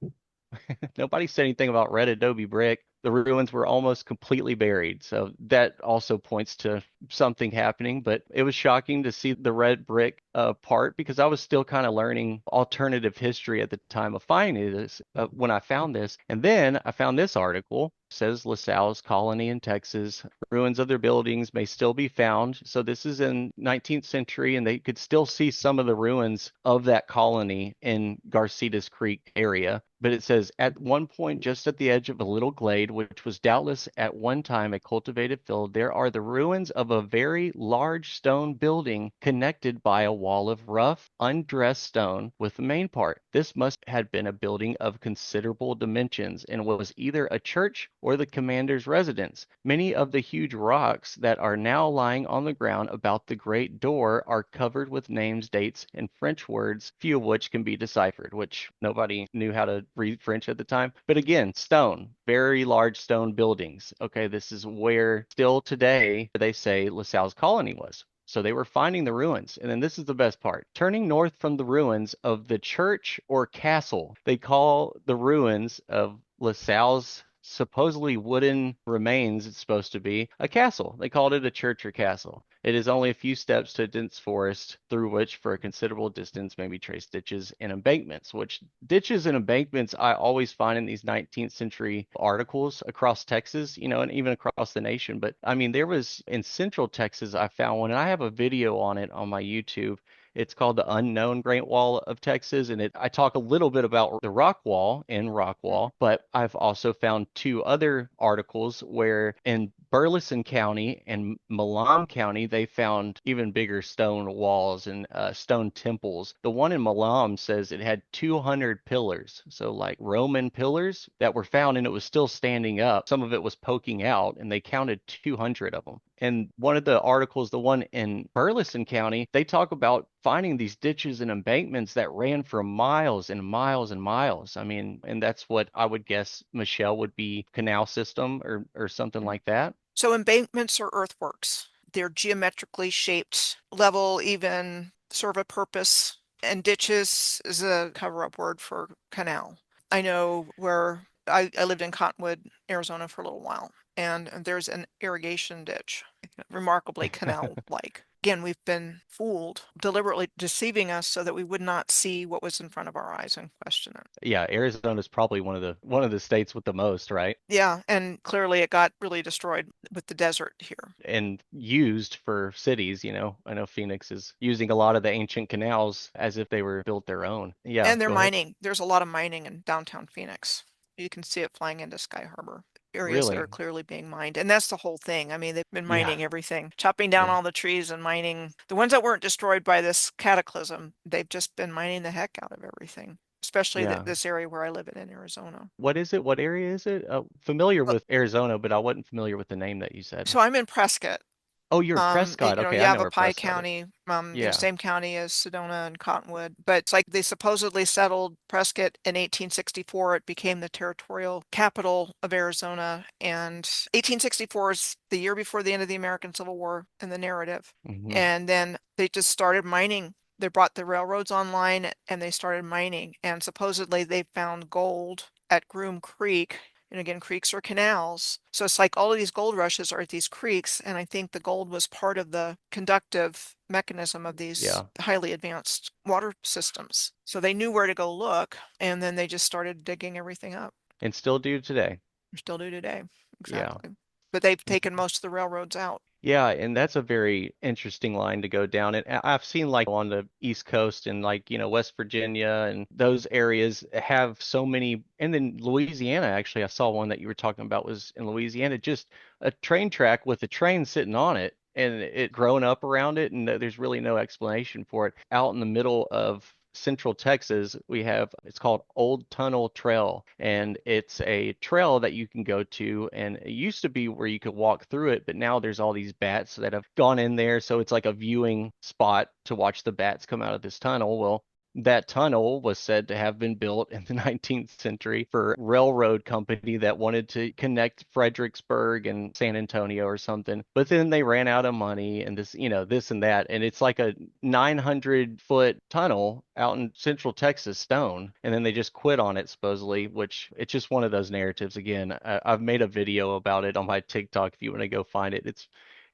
Nobody said anything about red adobe brick. The ruins were almost completely buried. So that also points to something happening. But it was shocking to see the red brick part because I was still kind of learning alternative history at the time of finding this when I found this. And then I found this article. Says LaSalle's colony in Texas. Ruins of their buildings may still be found. So this is in 19th century, and they could still see some of the ruins of that colony in Garcitas Creek area. But it says at one point, just at the edge of a little glade, which was doubtless at one time a cultivated field, there are the ruins of a very large stone building connected by a wall of rough, undressed stone with the main part. This must have been a building of considerable dimensions and was either a church or the commander's residence. Many of the huge rocks that are now lying on the ground about the great door are covered with names, dates, and French words, few of which can be deciphered, which nobody knew how to read French at the time. But again, stone, very large stone buildings. Okay, this is where still today they say LaSalle's colony was. So they were finding the ruins. And then this is the best part. Turning north from the ruins of the church or castle, they call the ruins of LaSalle's supposedly wooden remains, it's supposed to be a castle. They called it a church or castle. It is only a few steps to a dense forest through which for a considerable distance may be traced ditches and embankments, which ditches and embankments I always find in these 19th century articles across Texas, and even across the nation. But I mean, there was in central Texas, I found one, and I have a video on it on my YouTube. It's called the Unknown Great Wall of Texas, and I talk a little bit about the rock wall in Rockwall, but I've also found two other articles where in Burleson County and Milam County they found even bigger stone walls and stone temples. The one in Milam says it had 200 pillars, so like Roman pillars that were found, and it was still standing up. Some of it was poking out, and they counted 200 of them. And one of the articles, the one in Burleson County, they talk about finding these ditches and embankments that ran for miles and miles and miles. I mean, and that's what I would guess Michelle would be canal system or something like that. So embankments are earthworks. They're geometrically shaped, level, even, serve a purpose. And ditches is a cover-up word for canal. I know where I lived in Cottonwood, Arizona for a little while, and there's an irrigation ditch, remarkably canal-like. Again, we've been fooled, deliberately deceiving us so that we would not see what was in front of our eyes and question it. Yeah, Arizona is probably one of the states with the most, right? Yeah, and clearly it got really destroyed with the desert here. And used for cities, I know Phoenix is using a lot of the ancient canals as if they were built their own. Yeah, And they're go ahead. mining. There's a lot of mining in downtown Phoenix. You can see it flying into Sky Harbor. Areas that are Really? clearly being mined. And that's the whole thing. I mean, they've been Yeah. mining everything, chopping down Yeah. all the trees and mining the ones that weren't destroyed by this cataclysm. They've just been mining the heck out of everything, especially Yeah. this area where I live in Arizona. What is it? What area is it? Familiar with Arizona, but I wasn't familiar with the name that you said. So I'm in Prescott. Oh, you're in Prescott. Okay, I know where Yavapai Prescott is. County, Yeah. same county as Sedona and Cottonwood. But it's like they supposedly settled Prescott in 1864. It became the territorial capital of Arizona. And 1864 is the year before the end of the American Civil War in the narrative. Hmm. And then they just started mining. They brought the railroads online and they started mining. And supposedly they found gold at Groom Creek And again, creeks or canals. So it's like all of these gold rushes are at these creeks, and I think the gold was part of the conductive mechanism of these Yeah, highly advanced water systems. So they knew where to go look, and then they just started digging everything up. and still do today. They still do today. Yeah. Exactly. But they've taken most of the railroads out. Yeah, and that's a very interesting line to go down. And I've seen like on the East Coast and like, West Virginia and those areas have so many. And then Louisiana, actually, I saw one that you were talking about was in Louisiana, just a train track with a train sitting on it and it grown up around it. And there's really no explanation for it. Out in the middle of Central Texas, we have it's called Old Tunnel Trail, and it's a trail that you can go to. And it used to be where you could walk through it, but now there's all these bats that have gone in there, so it's like a viewing spot to watch the bats come out of this tunnel. Well, that tunnel was said to have been built in the 19th century for a railroad company that wanted to connect Fredericksburg and San Antonio or something. But then they ran out of money and this and that. And it's like a 900-foot tunnel out in central Texas, stone. And then they just quit on it, supposedly, which it's just one of those narratives. Again, I've made a video about it on my TikTok if you want to go find it.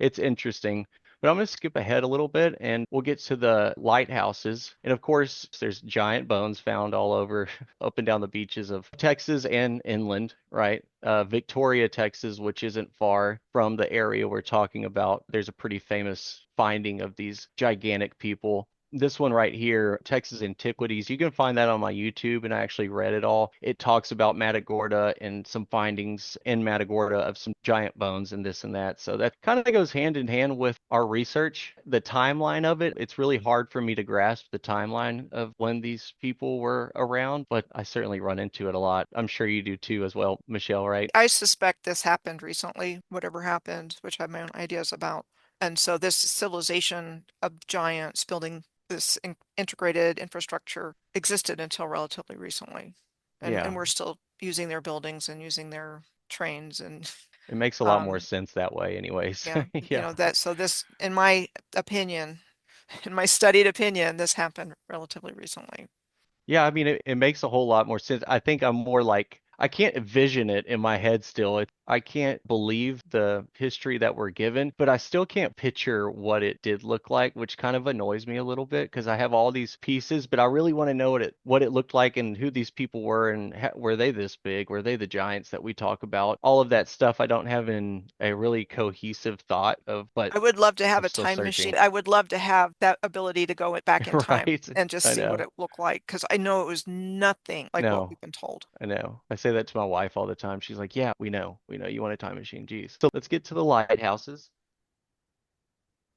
It's interesting. But I'm going to skip ahead a little bit and we'll get to the lighthouses. And of course, there's giant bones found all over, up and down the beaches of Texas and inland, right? Victoria, Texas, which isn't far from the area we're talking about. There's a pretty famous finding of these gigantic people. This one right here, Texas Antiquities, you can find that on my YouTube, and I actually read it all. It talks about Matagorda and some findings in Matagorda of some giant bones and this and that. So that kind of goes hand in hand with our research. The timeline of it, it's really hard for me to grasp the timeline of when these people were around, but I certainly run into it a lot. I'm sure you do too as well, Michelle, right? I suspect this happened recently, whatever happened, which I have my own ideas about. And so this civilization of giants building this integrated infrastructure existed until relatively recently. And Yeah, we're still using their buildings and using their trains and it makes a lot more um sense that way anyways. yeah, Yeah. that so this in my opinion, in my studied opinion, this happened relatively recently. Yeah, I mean, it makes a whole lot more sense. I think I'm more like, I can't envision it in my head still. I can't believe the history that we're given, but I still can't picture what it did look like, which kind of annoys me a little bit because I have all these pieces, but I really want to know what it looked like and who these people were and were they this big? Were they the giants that we talk about? All of that stuff I don't have in a really cohesive thought of, but I would love to have I'm a still time machine. searching. I would love to have that ability to go back in time Right? and just I see what know. it looked like because I know it was nothing like what No. we've been told. I know. I say that to my wife all the time. She's like, "Yeah, we know. We know you want a time machine." Geez. So let's get to the lighthouses.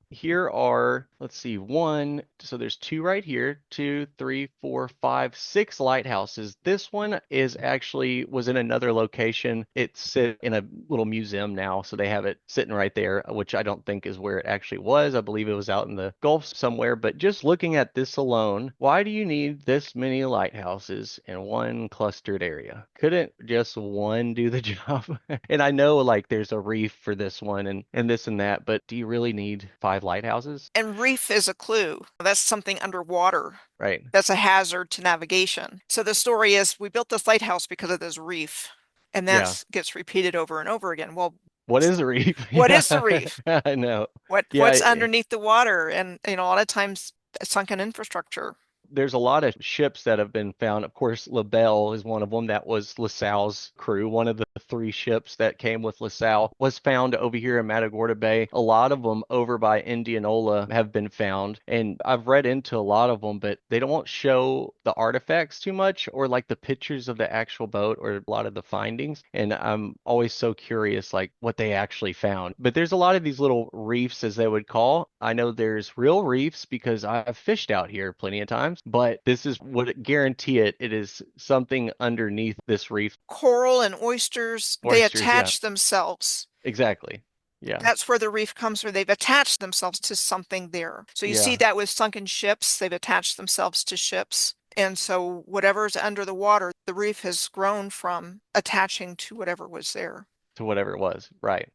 Here are, let's see, one. So there's two right here, two, three, four, five, six lighthouses. This one is actually was in another location. It's sit in a little museum now, so they have it sitting right there, which I don't think is where it actually was. I believe it was out in the Gulf somewhere. But just looking at this alone, why do you need this many lighthouses in one clustered area? Couldn't just one do the job? And I know like there's a reef for this one and this and that, but do you really need five lighthouses? And reef is a clue. That's something underwater. Right. That's a hazard to navigation. So the story is we built this lighthouse because of this reef. And Yeah. that gets repeated over and over again. Well, What is a reef? what Yeah. is the reef? I know. What's Yeah, underneath the water? And a lot of times sunken infrastructure. there's a lot of ships that have been found. Of course, La Belle is one of them. That was LaSalle's crew. One of the three ships that came with LaSalle was found over here in Matagorda Bay. A lot of them over by Indianola have been found. And I've read into a lot of them, but they don't show the artifacts too much or like the pictures of the actual boat or a lot of the findings. And I'm always so curious, like what they actually found. But there's a lot of these little reefs, as they would call. I know there's real reefs because I've fished out here plenty of times, but this is what guarantee it. It is something underneath this reef. Coral and oysters, they Oysters, yeah, attach themselves. exactly. Yeah, That's where the reef comes from. They've attached themselves to something there. So you see yeah, that with sunken ships, they've attached themselves to ships. And so whatever's under the water, the reef has grown from attaching to whatever was there. to whatever it was. Right.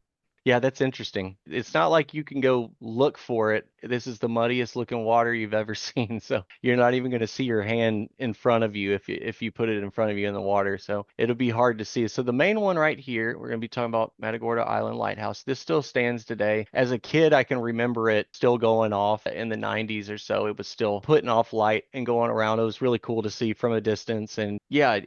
Yeah, that's interesting. It's not like you can go look for it. This is the muddiest looking water you've ever seen. So you're not even going to see your hand in front of you if you put it in front of you in the water. So it'll be hard to see. So the main one right here, we're going to be talking about Matagorda Island Lighthouse. This still stands today. As a kid, I can remember it still going off in the 90s or so. It was still putting off light and going around. It was really cool to see from a distance. And yeah,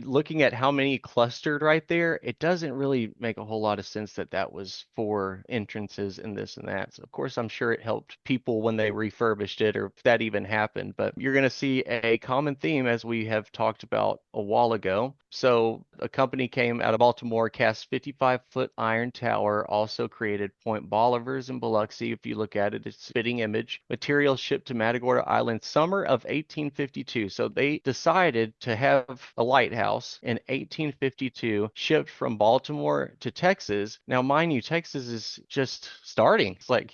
looking at how many clustered right there, it doesn't really make a whole lot of sense that that was for entrances and this and that. So of course, I'm sure it helped people when they refurbished it or if that even happened. But you're going to see a common theme as we have talked about a while ago. So a company came out of Baltimore, cast 55-foot iron tower, also created Point Bolivars in Biloxi. If you look at it, it's a fitting image. Material shipped to Matagorda Island summer of 1852. So they decided to have a lighthouse in 1852 shipped from Baltimore to Texas. Now, mind you, Texas is just starting. It's like,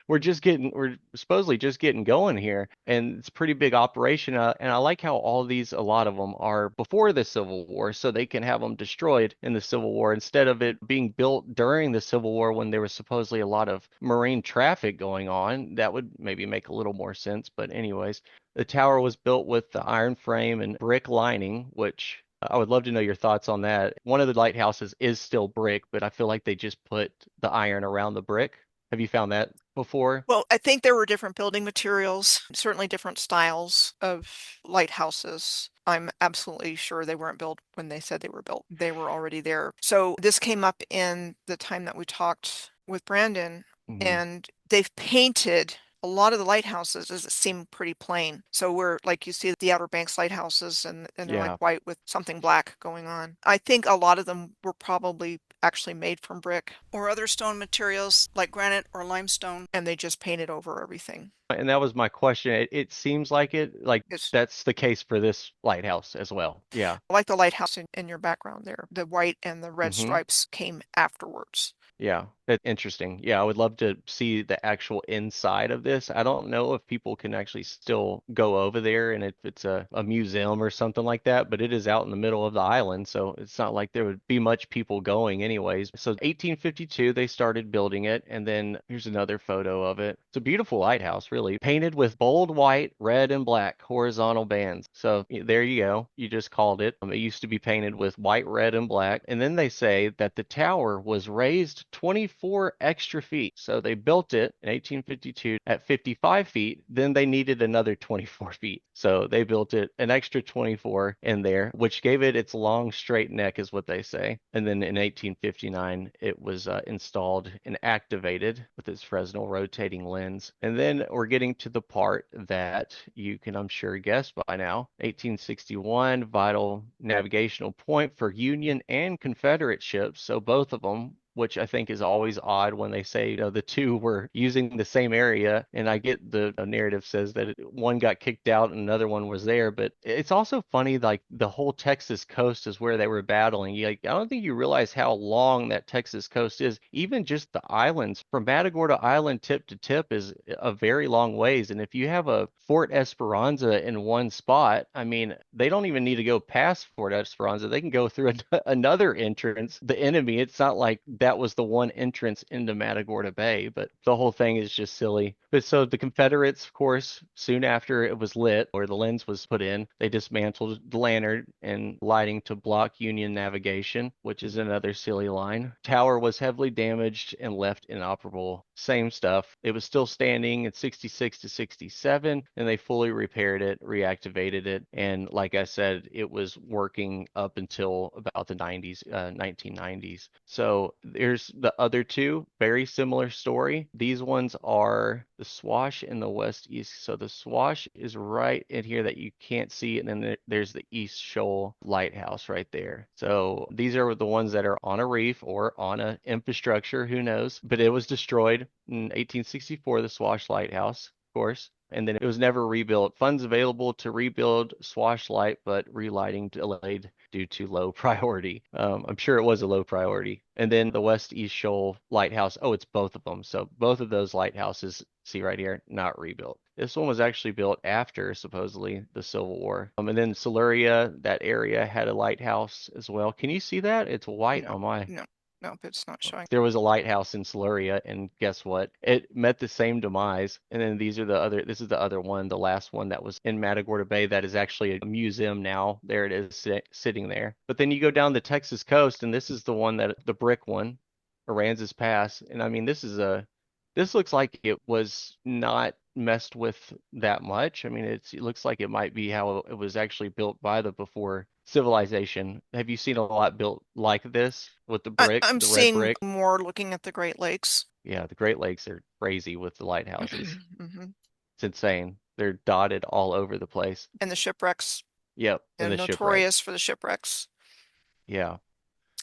we're supposedly just getting going here, and it's a pretty big operation. And I like how a lot of them are before the Civil War, so they can have them destroyed in the Civil War instead of it being built during the Civil War when there was supposedly a lot of marine traffic going on. That would maybe make a little more sense. But anyways, the tower was built with the iron frame and brick lining, which I would love to know your thoughts on that. One of the lighthouses is still brick, but I feel like they just put the iron around the brick. Have you found that before? Well, I think there were different building materials, certainly different styles of lighthouses. I'm absolutely sure they weren't built when they said they were built. They were already there. So this came up in the time that we talked with Brandon, Hmm. and they've painted a lot of the lighthouses as it seem pretty plain. So we're like you see the Outer Banks lighthouses and they're like Yeah. white with something black going on. I think a lot of them were probably actually made from brick or other stone materials like granite or limestone, and they just painted over everything. And that was my question. It seems like It's that's the case for this lighthouse as well. Yeah. like the lighthouse in your background there. The white and the red Hmm. stripes came afterwards. Yeah, that's interesting. Yeah, I would love to see the actual inside of this. I don't know if people can actually still go over there and if it's a museum or something like that, but it is out in the middle of the island, so it's not like there would be much people going anyways. So 1852, they started building it, and then here's another photo of it. It's a beautiful lighthouse, really, painted with bold white, red, and black horizontal bands. So there you go. You just called it. It used to be painted with white, red, and black. And then they say that the tower was raised 24 extra feet. So they built it in 1852 at 55 feet. Then they needed another 24 feet. So they built it an extra 24 in there, which gave it its long, straight neck, is what they say. And then in 1859, it was installed and activated with its Fresnel rotating lens. And then we're getting to the part that you can, I'm sure, guess by now. 1861, vital navigational point for Union and Confederate ships. So both of them, which I think is always odd when they say, the two were using the same area. And I get the narrative says that one got kicked out and another one was there. But it's also funny, like the whole Texas coast is where they were battling. Like, I don't think you realize how long that Texas coast is. Even just the islands from Matagorda Island tip to tip is a very long ways. And if you have a Fort Esperanza in one spot, I mean, they don't even need to go past Fort Esperanza. They can go through another entrance. The enemy, it's not like that was the one entrance into Matagorda Bay, but the whole thing is just silly. But so the Confederates, of course, soon after it was lit or the lens was put in, they dismantled the lantern and lighting to block Union navigation, which is another silly line. Tower was heavily damaged and left inoperable. Same stuff. It was still standing at 66 to 67, and they fully repaired it, reactivated it, and like I said, it was working up until about the 90s, 1990s. So there's the other two, very similar story. These ones are the Swash and the West East. So the Swash is right in here that you can't see, and then there's the East Shoal Lighthouse right there. So these are the ones that are on a reef or on a infrastructure, who knows? But it was destroyed in 1864, the Swash Lighthouse, of course. And then it was never rebuilt. Funds available to rebuild Swash Light, but relighting delayed due to low priority. I'm sure it was a low priority. And then the West East Shoal Lighthouse. Oh, it's both of them. So both of those lighthouses, see right here, not rebuilt. This one was actually built after supposedly the Civil War. And then Siluria, that area had a lighthouse as well. Can you see that? It's white No, on my. no, Nope, it's not showing. There was a lighthouse in Siluria, and guess what? It met the same demise. And then this is the other one, the last one that was in Matagorda Bay that is actually a museum now. There it is sitting there. But then you go down the Texas coast, and this is the one the brick one, Aransas Pass. And I mean, this looks like it was not messed with that much. I mean, it looks like it might be how it was actually built by the before civilization. Have you seen a lot built like this with I'm the red seeing brick? more looking at the Great Lakes. Yeah, the Great Lakes are crazy with the lighthouses. Hmm. It's insane. They're dotted all over the place. And the shipwrecks, Yep, and and the shipwrecks. notorious for the shipwrecks, Yeah.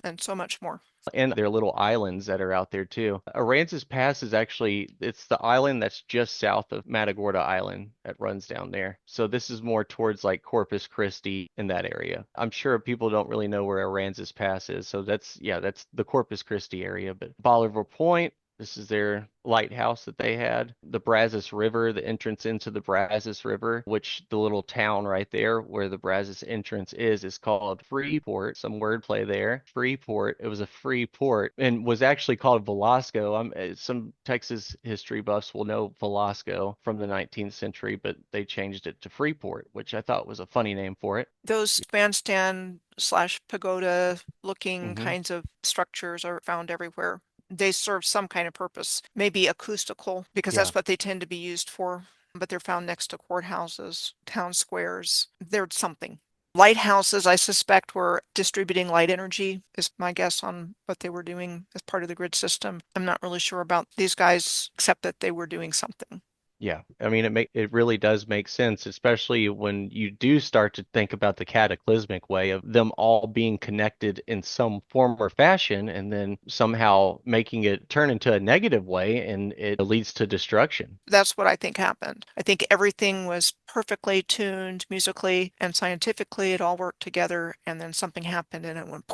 and so much more. And there are little islands that are out there too. Aransas Pass is actually it's the island that's just south of Matagorda Island that runs down there. So this is more towards like Corpus Christi in that area. I'm sure people don't really know where Aransas Pass is. So that's the Corpus Christi area. But Bolivar Point, this is their lighthouse that they had. The Brazos River, the entrance into the Brazos River, which the little town right there where the Brazos entrance is called Freeport. Some wordplay there. Freeport. It was a free port and was actually called Velasco. Some Texas history buffs will know Velasco from the 19th century, but they changed it to Freeport, which I thought was a funny name for it. Those bandstand slash pagoda looking Hmm. kinds of structures are found everywhere. They serve some kind of purpose, maybe acoustical, because Yeah. that's what they tend to be used for. But they're found next to courthouses, town squares. They're something. Lighthouses, I suspect, were distributing light energy, is my guess on what they were doing as part of the grid system. I'm not really sure about these guys, except that they were doing something. Yeah, I mean it really does make sense, especially when you do start to think about the cataclysmic way of them all being connected in some form or fashion, and then somehow making it turn into a negative way, and it leads to destruction. That's what I think happened. I think everything was perfectly tuned musically and scientifically. It all worked together, and then something happened and it went,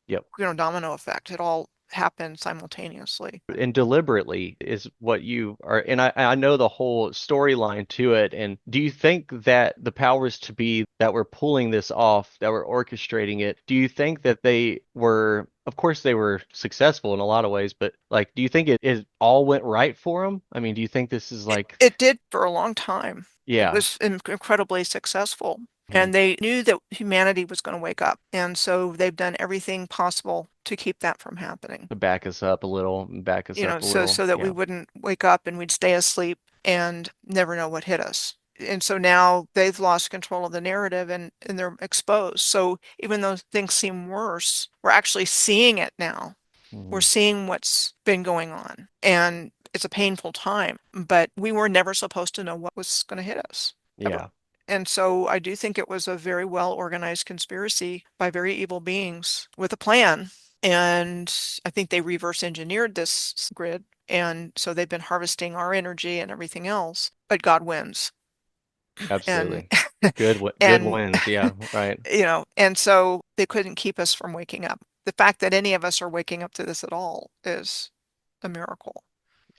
Yep. domino effect. It all happened simultaneously. And deliberately is what you are, and I know the whole storyline to it. And do you think that the powers to be that were pulling this off, that were orchestrating it, do you think that they were, of course they were successful in a lot of ways, but like do you think it all went right for them? I mean, do you think this is It, like, it did for a long time. It yeah. was incredibly successful. Mhm. And they knew that humanity was going to wake up. And so they've done everything possible to keep that from happening. To back us up a little, back us up a So little, so that we yeah. wouldn't wake up and we'd stay asleep and never know what hit us. And so now they've lost control of the narrative and they're exposed. So even though things seem worse, we're actually seeing it now. We're Mhm. seeing what's been going on. And it's a painful time, but we were never supposed to know what was going to hit us ever. Yeah, And so I do think it was a very well organized conspiracy by very evil beings with a plan. And I think they reverse engineered this grid. And so they've been harvesting our energy and everything else, but God wins. And absolutely. Good and wins, yeah, right. and so they couldn't keep us from waking up. The fact that any of us are waking up to this at all is a miracle.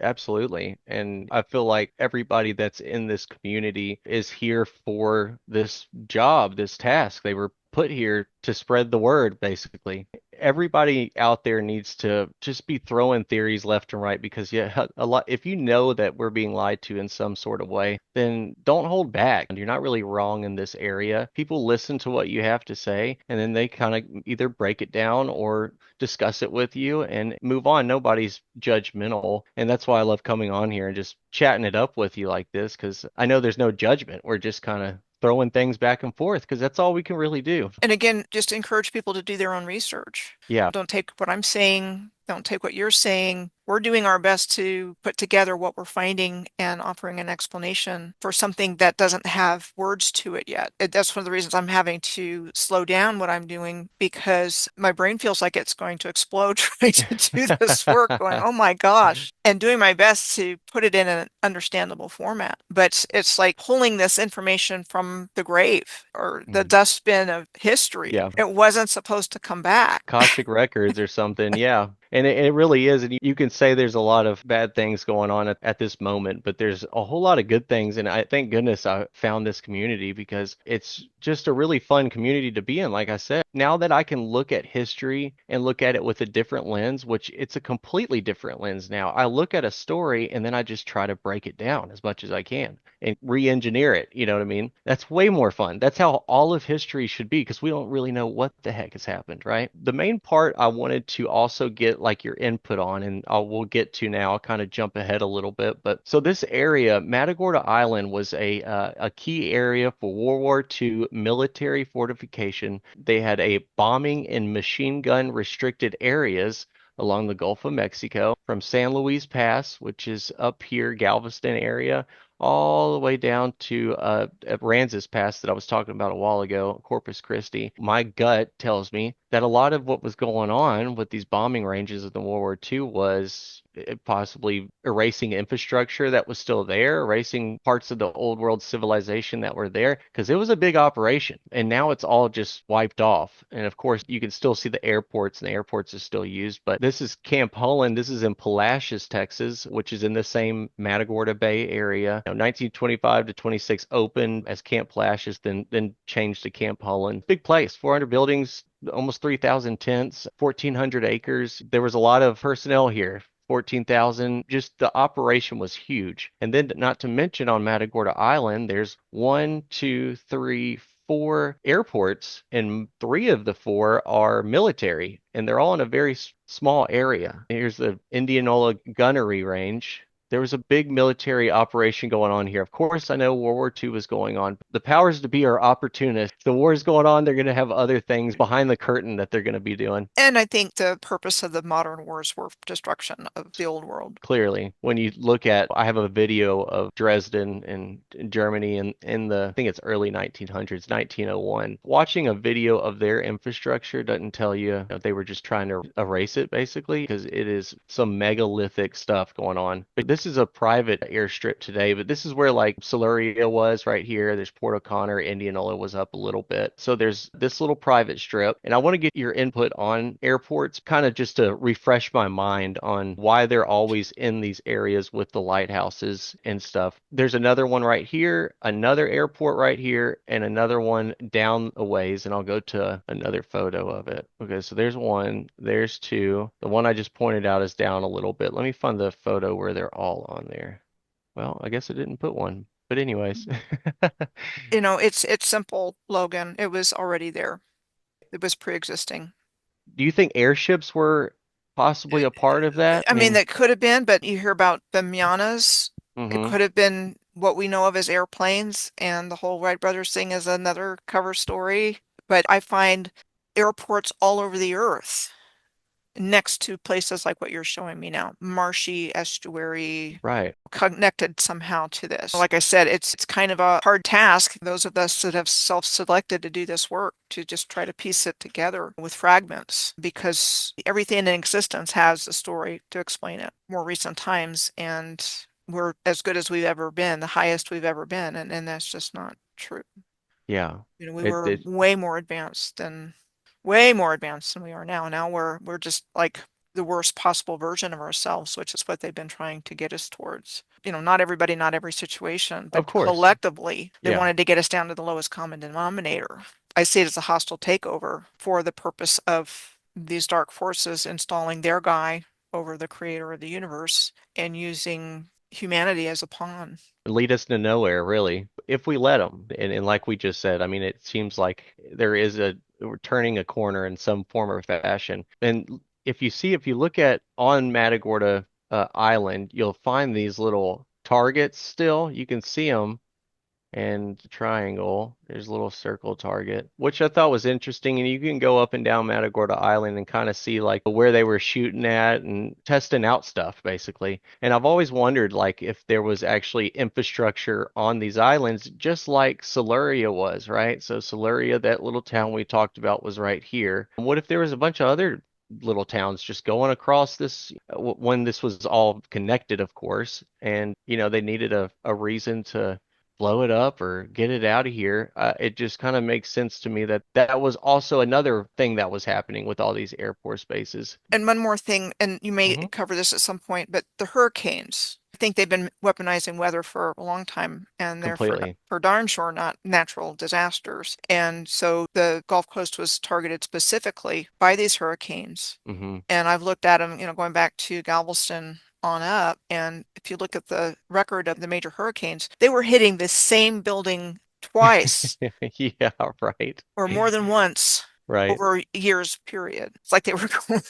Absolutely. And I feel like everybody that's in this community is here for this job, this task. They were put here to spread the word, basically. Everybody out there needs to just be throwing theories left and right because yeah, a lot if you know that we're being lied to in some sort of way, then don't hold back. You're not really wrong in this area. People listen to what you have to say and then they kind of either break it down or discuss it with you and move on. Nobody's judgmental. And that's why I love coming on here and just chatting it up with you like this because I know there's no judgment. We're just kind of throwing things back and forth because that's all we can really do. And again, just encourage people to do their own research. Yeah. Don't take what I'm saying, don't take what you're saying. We're doing our best to put together what we're finding and offering an explanation for something that doesn't have words to it yet. That's one of the reasons I'm having to slow down what I'm doing because my brain feels like it's going to explode trying to do this work, going, oh my gosh, and doing my best to put it in an understandable format. But it's like pulling this information from the grave or the Mhm. dustbin of history. Yeah. It wasn't supposed to come back. Akashic records or something. Yeah. And it really is. And you can say there's a lot of bad things going on at this moment, but there's a whole lot of good things. And I thank goodness I found this community because it's just a really fun community to be in. Like I said, now that I can look at history and look at it with a different lens, which it's a completely different lens now. I look at a story and then I just try to break it down as much as I can and re-engineer it. You know what I mean? That's way more fun. That's how all of history should be because we don't really know what the heck has happened, right? The main part I wanted to also get like your input on, and we'll get to now. I'll kind of jump ahead a little bit, but so this area, Matagorda Island, was a key area for World War II military fortification. They had a bombing and machine gun restricted areas along the Gulf of Mexico from San Luis Pass, which is up here, Galveston area, all the way down to Aransas Pass that I was talking about a while ago, Corpus Christi. My gut tells me that a lot of what was going on with these bombing ranges in the World War II was possibly erasing infrastructure that was still there, erasing parts of the old world civilization that were there, because it was a big operation. And now it's all just wiped off. And of course, you can still see the airports, and the airports are still used. But this is Camp Holland. This is in Palacios, Texas, which is in the same Matagorda Bay area. 1925 to 26 opened as Camp Palacios, then changed to Camp Holland. Big place, 400 buildings, almost 3,000 tents, 1,400 acres. There was a lot of personnel here. 14,000. Just the operation was huge. And then, not to mention, on Matagorda Island, there's one, two, three, four airports, and three of the four are military, and they're all in a very small area. Here's the Indianola Gunnery Range. There was a big military operation going on here. Of course, I know World War II was going on. The powers to be are opportunists. The war is going on. They're going to have other things behind the curtain that they're going to be doing. And I think the purpose of the modern wars were destruction of the old world. Clearly, when you look at, I have a video of Dresden in Germany in the, I think it's early 1900s, 1901. Watching a video of their infrastructure doesn't tell you they were just trying to erase it, basically, because it is some megalithic stuff going on. But this is a private airstrip today, but this is where like Siluria was right here. There's Port O'Connor, Indianola was up a little bit. So there's this little private strip. And I want to get your input on airports, kind of just to refresh my mind on why they're always in these areas with the lighthouses and stuff. There's another one right here, another airport right here, and another one down a ways. And I'll go to another photo of it. Okay, so there's one, there's two. The one I just pointed out is down a little bit. Let me find the photo where they're all on there. Well, I guess I didn't put one. But anyways, It's simple, Logan. It was already there. It was pre-existing. do you think airships were possibly a part of that? I I mean, mean, that could have been, but you hear about the Mianas. It mm-hmm, could have been what we know of as airplanes, and the whole Wright brothers thing is another cover story. But I find airports all over the earth next to places like what you're showing me now, marshy estuary, right. connected somehow to this. Like I said, it's kind of a hard task, those of us that have self-selected to do this work, to just try to piece it together with fragments, because everything in existence has a story to explain it. More recent times, and we're as good as we've ever been, the highest we've ever been, and that's just not true. Yeah. We It, were it way more advanced than we are now. Now we're just like the worst possible version of ourselves, which is what they've been trying to get us towards. Not everybody, not every situation, of but course. collectively, they Yeah. wanted to get us down to the lowest common denominator. I see it as a hostile takeover for the purpose of these dark forces installing their guy over the creator of the universe and using humanity as a pawn. Lead us to nowhere, really, if we let them. And like we just said, I mean, it seems like we're turning a corner in some form or fashion. And if you look at on Matagorda Island, you'll find these little targets still. You can see them and the triangle. There's a little circle target, which I thought was interesting. And you can go up and down Matagorda Island and kind of see like where they were shooting at and testing out stuff, basically. And I've always wondered like if there was actually infrastructure on these islands, just like Siluria was, right? So Siluria, that little town we talked about, was right here. And what if there was a bunch of other little towns just going across this when this was all connected, of course, and they needed a reason to blow it up or get it out of here. It just kind of makes sense to me that that was also another thing that was happening with all these air force bases. And one more thing, and you may Hmm. cover this at some point, but the hurricanes. I think they've been weaponizing weather for a long time, and they're Completely. for darn sure not natural disasters. And so the Gulf Coast was targeted specifically by these hurricanes. Hmm. And I've looked at them, going back to Galveston on up. And if you look at the record of the major hurricanes, they were hitting the same building twice Yeah, right. or more than once Right. over a year's period. It's like they were going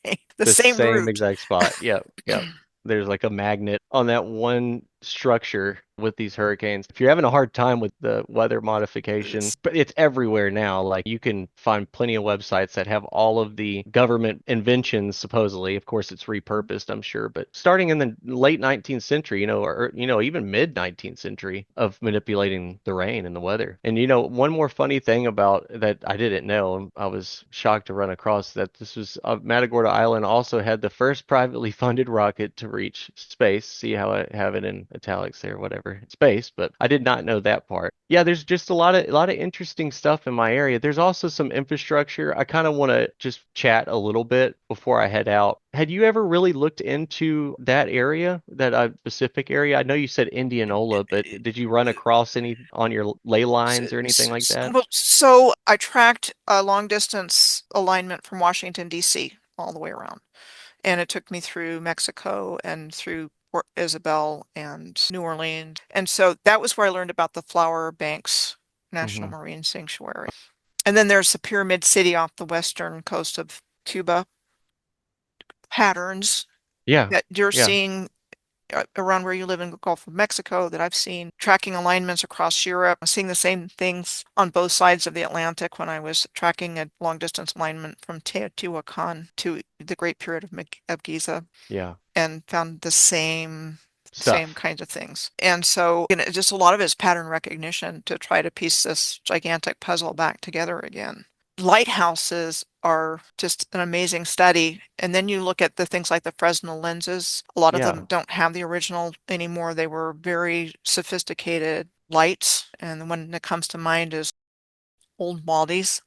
the The same same route. exact spot. Yep, yep. There's like a magnet on that one structure with these hurricanes. If you're having a hard time with the weather modification, but it's everywhere now. Like you can find plenty of websites that have all of the government inventions, supposedly. Of course, it's repurposed, I'm sure, but starting in the late 19th century, or even mid 19th century of manipulating the rain and the weather. And one more funny thing about that I didn't know, I was shocked to run across that this was Matagorda Island also had the first privately funded rocket to reach space. See how I have it in italics there, whatever, space, but I did not know that part. Yeah, there's just a lot of interesting stuff in my area. There's also some infrastructure. I kind of want to just chat a little bit before I head out. Had you ever really looked into that area, that Pacific area? I know you said Indianola, but did you run across any on your ley lines or anything like that? Well, so I tracked a long distance alignment from Washington, D.C. all the way around. And it took me through Mexico and through Port Isabel and New Orleans. And so that was where I learned about the Flower Banks National Hmm. Marine Sanctuary. And then there's the Pyramid City off the western coast of Cuba. Patterns Yeah, that you're yeah, seeing around where you live in the Gulf of Mexico that I've seen, tracking alignments across Europe, seeing the same things on both sides of the Atlantic when I was tracking a long distance alignment from Teotihuacan to the Great Pyramid of Giza, yeah. and found the same Stuff. kinds of things. And so, just a lot of it is pattern recognition to try to piece this gigantic puzzle back together again. Lighthouses are just an amazing study. And then you look at the things like the Fresnel lenses. A lot of them Yeah. don't have the original anymore. They were very sophisticated lights. And the one that comes to mind is Old Baldy's.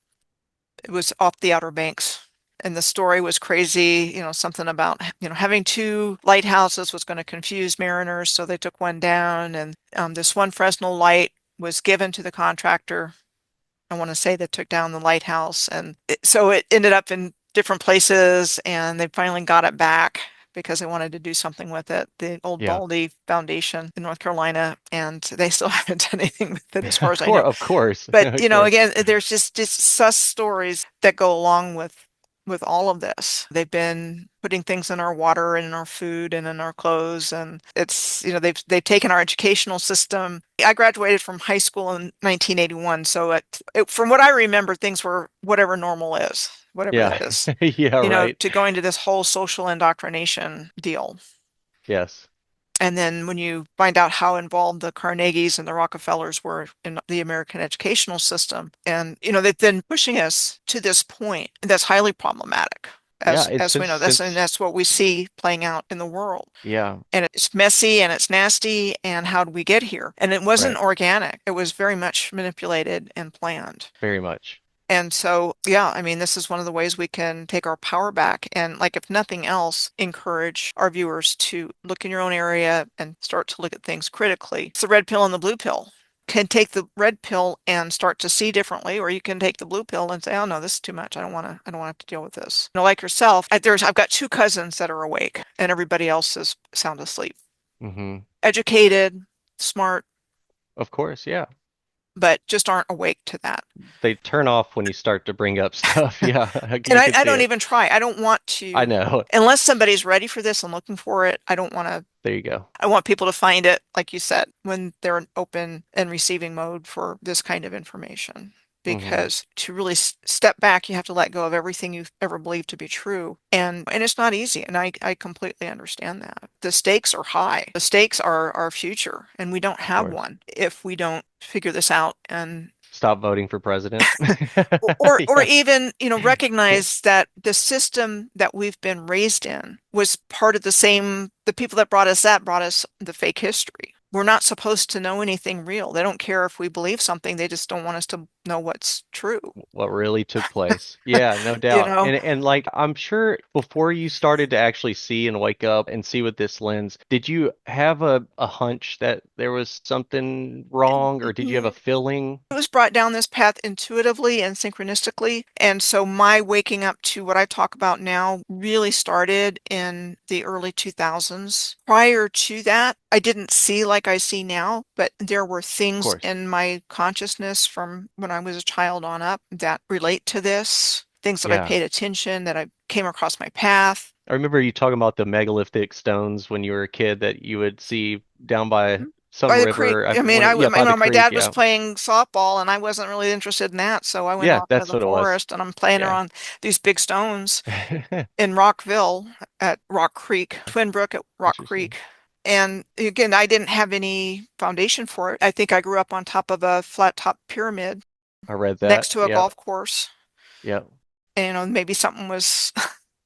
It was off the Outer Banks. And the story was crazy, something about, having two lighthouses was going to confuse mariners. So they took one down. And this one Fresnel light was given to the contractor. I want to say that took down the lighthouse. And so it ended up in different places and they finally got it back because they wanted to do something with it. The old Yeah. Baldy Foundation in North Carolina, and they still haven't done anything with it as far Of as I know. course, of course, But, of course. again, there's just sus stories that go along with all of this. They've been putting things in our water and in our food and in our clothes, and it's, they've taken our educational system. I graduated from high school in 1981, so from what I remember, things were whatever normal is, whatever Yeah. that is, Yeah, right. to going to this whole social indoctrination deal. Yes. And then when you find out how involved the Carnegies and the Rockefellers were in the American educational system, and they've been pushing us to this point that's highly problematic, Yeah, it's as we since know. And since that's what we see playing out in the world. yeah, And it's messy and it's nasty. And how did we get here? And it wasn't right. organic. It was very much manipulated and planned. Very much. And so, yeah, I mean, this is one of the ways we can take our power back and, like, if nothing else, encourage our viewers to look in your own area and start to look at things critically. It's the red pill and the blue pill. Can take the red pill and start to see differently, or you can take the blue pill and say, "Oh no, this is too much. I don't want to have to deal with this." Like yourself, I've got two cousins that are awake, and everybody else is sound asleep. Hmm. Educated, smart, Of course, yeah. but just aren't awake to that. They turn off when you start to bring up stuff. Yeah, And you I, can I see don't it. even try. I don't want I to, know. unless somebody's ready for this and looking for it. I don't want to, There you go. I want people to find it, like you said, when they're in open and receiving mode for this kind of information. Hmm. Because to really step back, you have to let go of everything you've ever believed to be true. And it's not easy. And I completely understand that. The stakes are high. The stakes are our future. And we don't Of have course. one if we don't figure this out and Stop voting for president. or Yeah. even recognize that the system that we've been raised in was part of the people that brought us the fake history. we're not supposed to know anything real. They don't care if we believe something. They just don't want us to know what's true, What really took place. Yeah, no you doubt. know? And like I'm sure before you started to actually see and wake up and see with this lens, did you have a hunch that there was something wrong, or did you have a feeling? I was brought down this path intuitively and synchronistically. And so my waking up to what I talk about now really started in the early 2000s. Prior to that, I didn't see like I see now, but there were Of things course. in my consciousness from when I was a child on up that relate to this, things that I Yeah. paid attention, that I came across my path. I remember you talking about the megalithic stones when you were a kid that you would see down by some By the creek. river. I mean, Yeah, by the my creek. dad was Yeah. playing softball and I wasn't really interested in that. So I went Yeah, off into that's the what it was. forest and I'm playing Yeah. around these big stones in Rockville at Rock Creek, Twin Brook at Rock Interesting. Creek. And again, I didn't have any foundation for it. I think I grew up on top of a flat top pyramid I read that. next to a Yeah. golf course. Yeah. And, maybe something was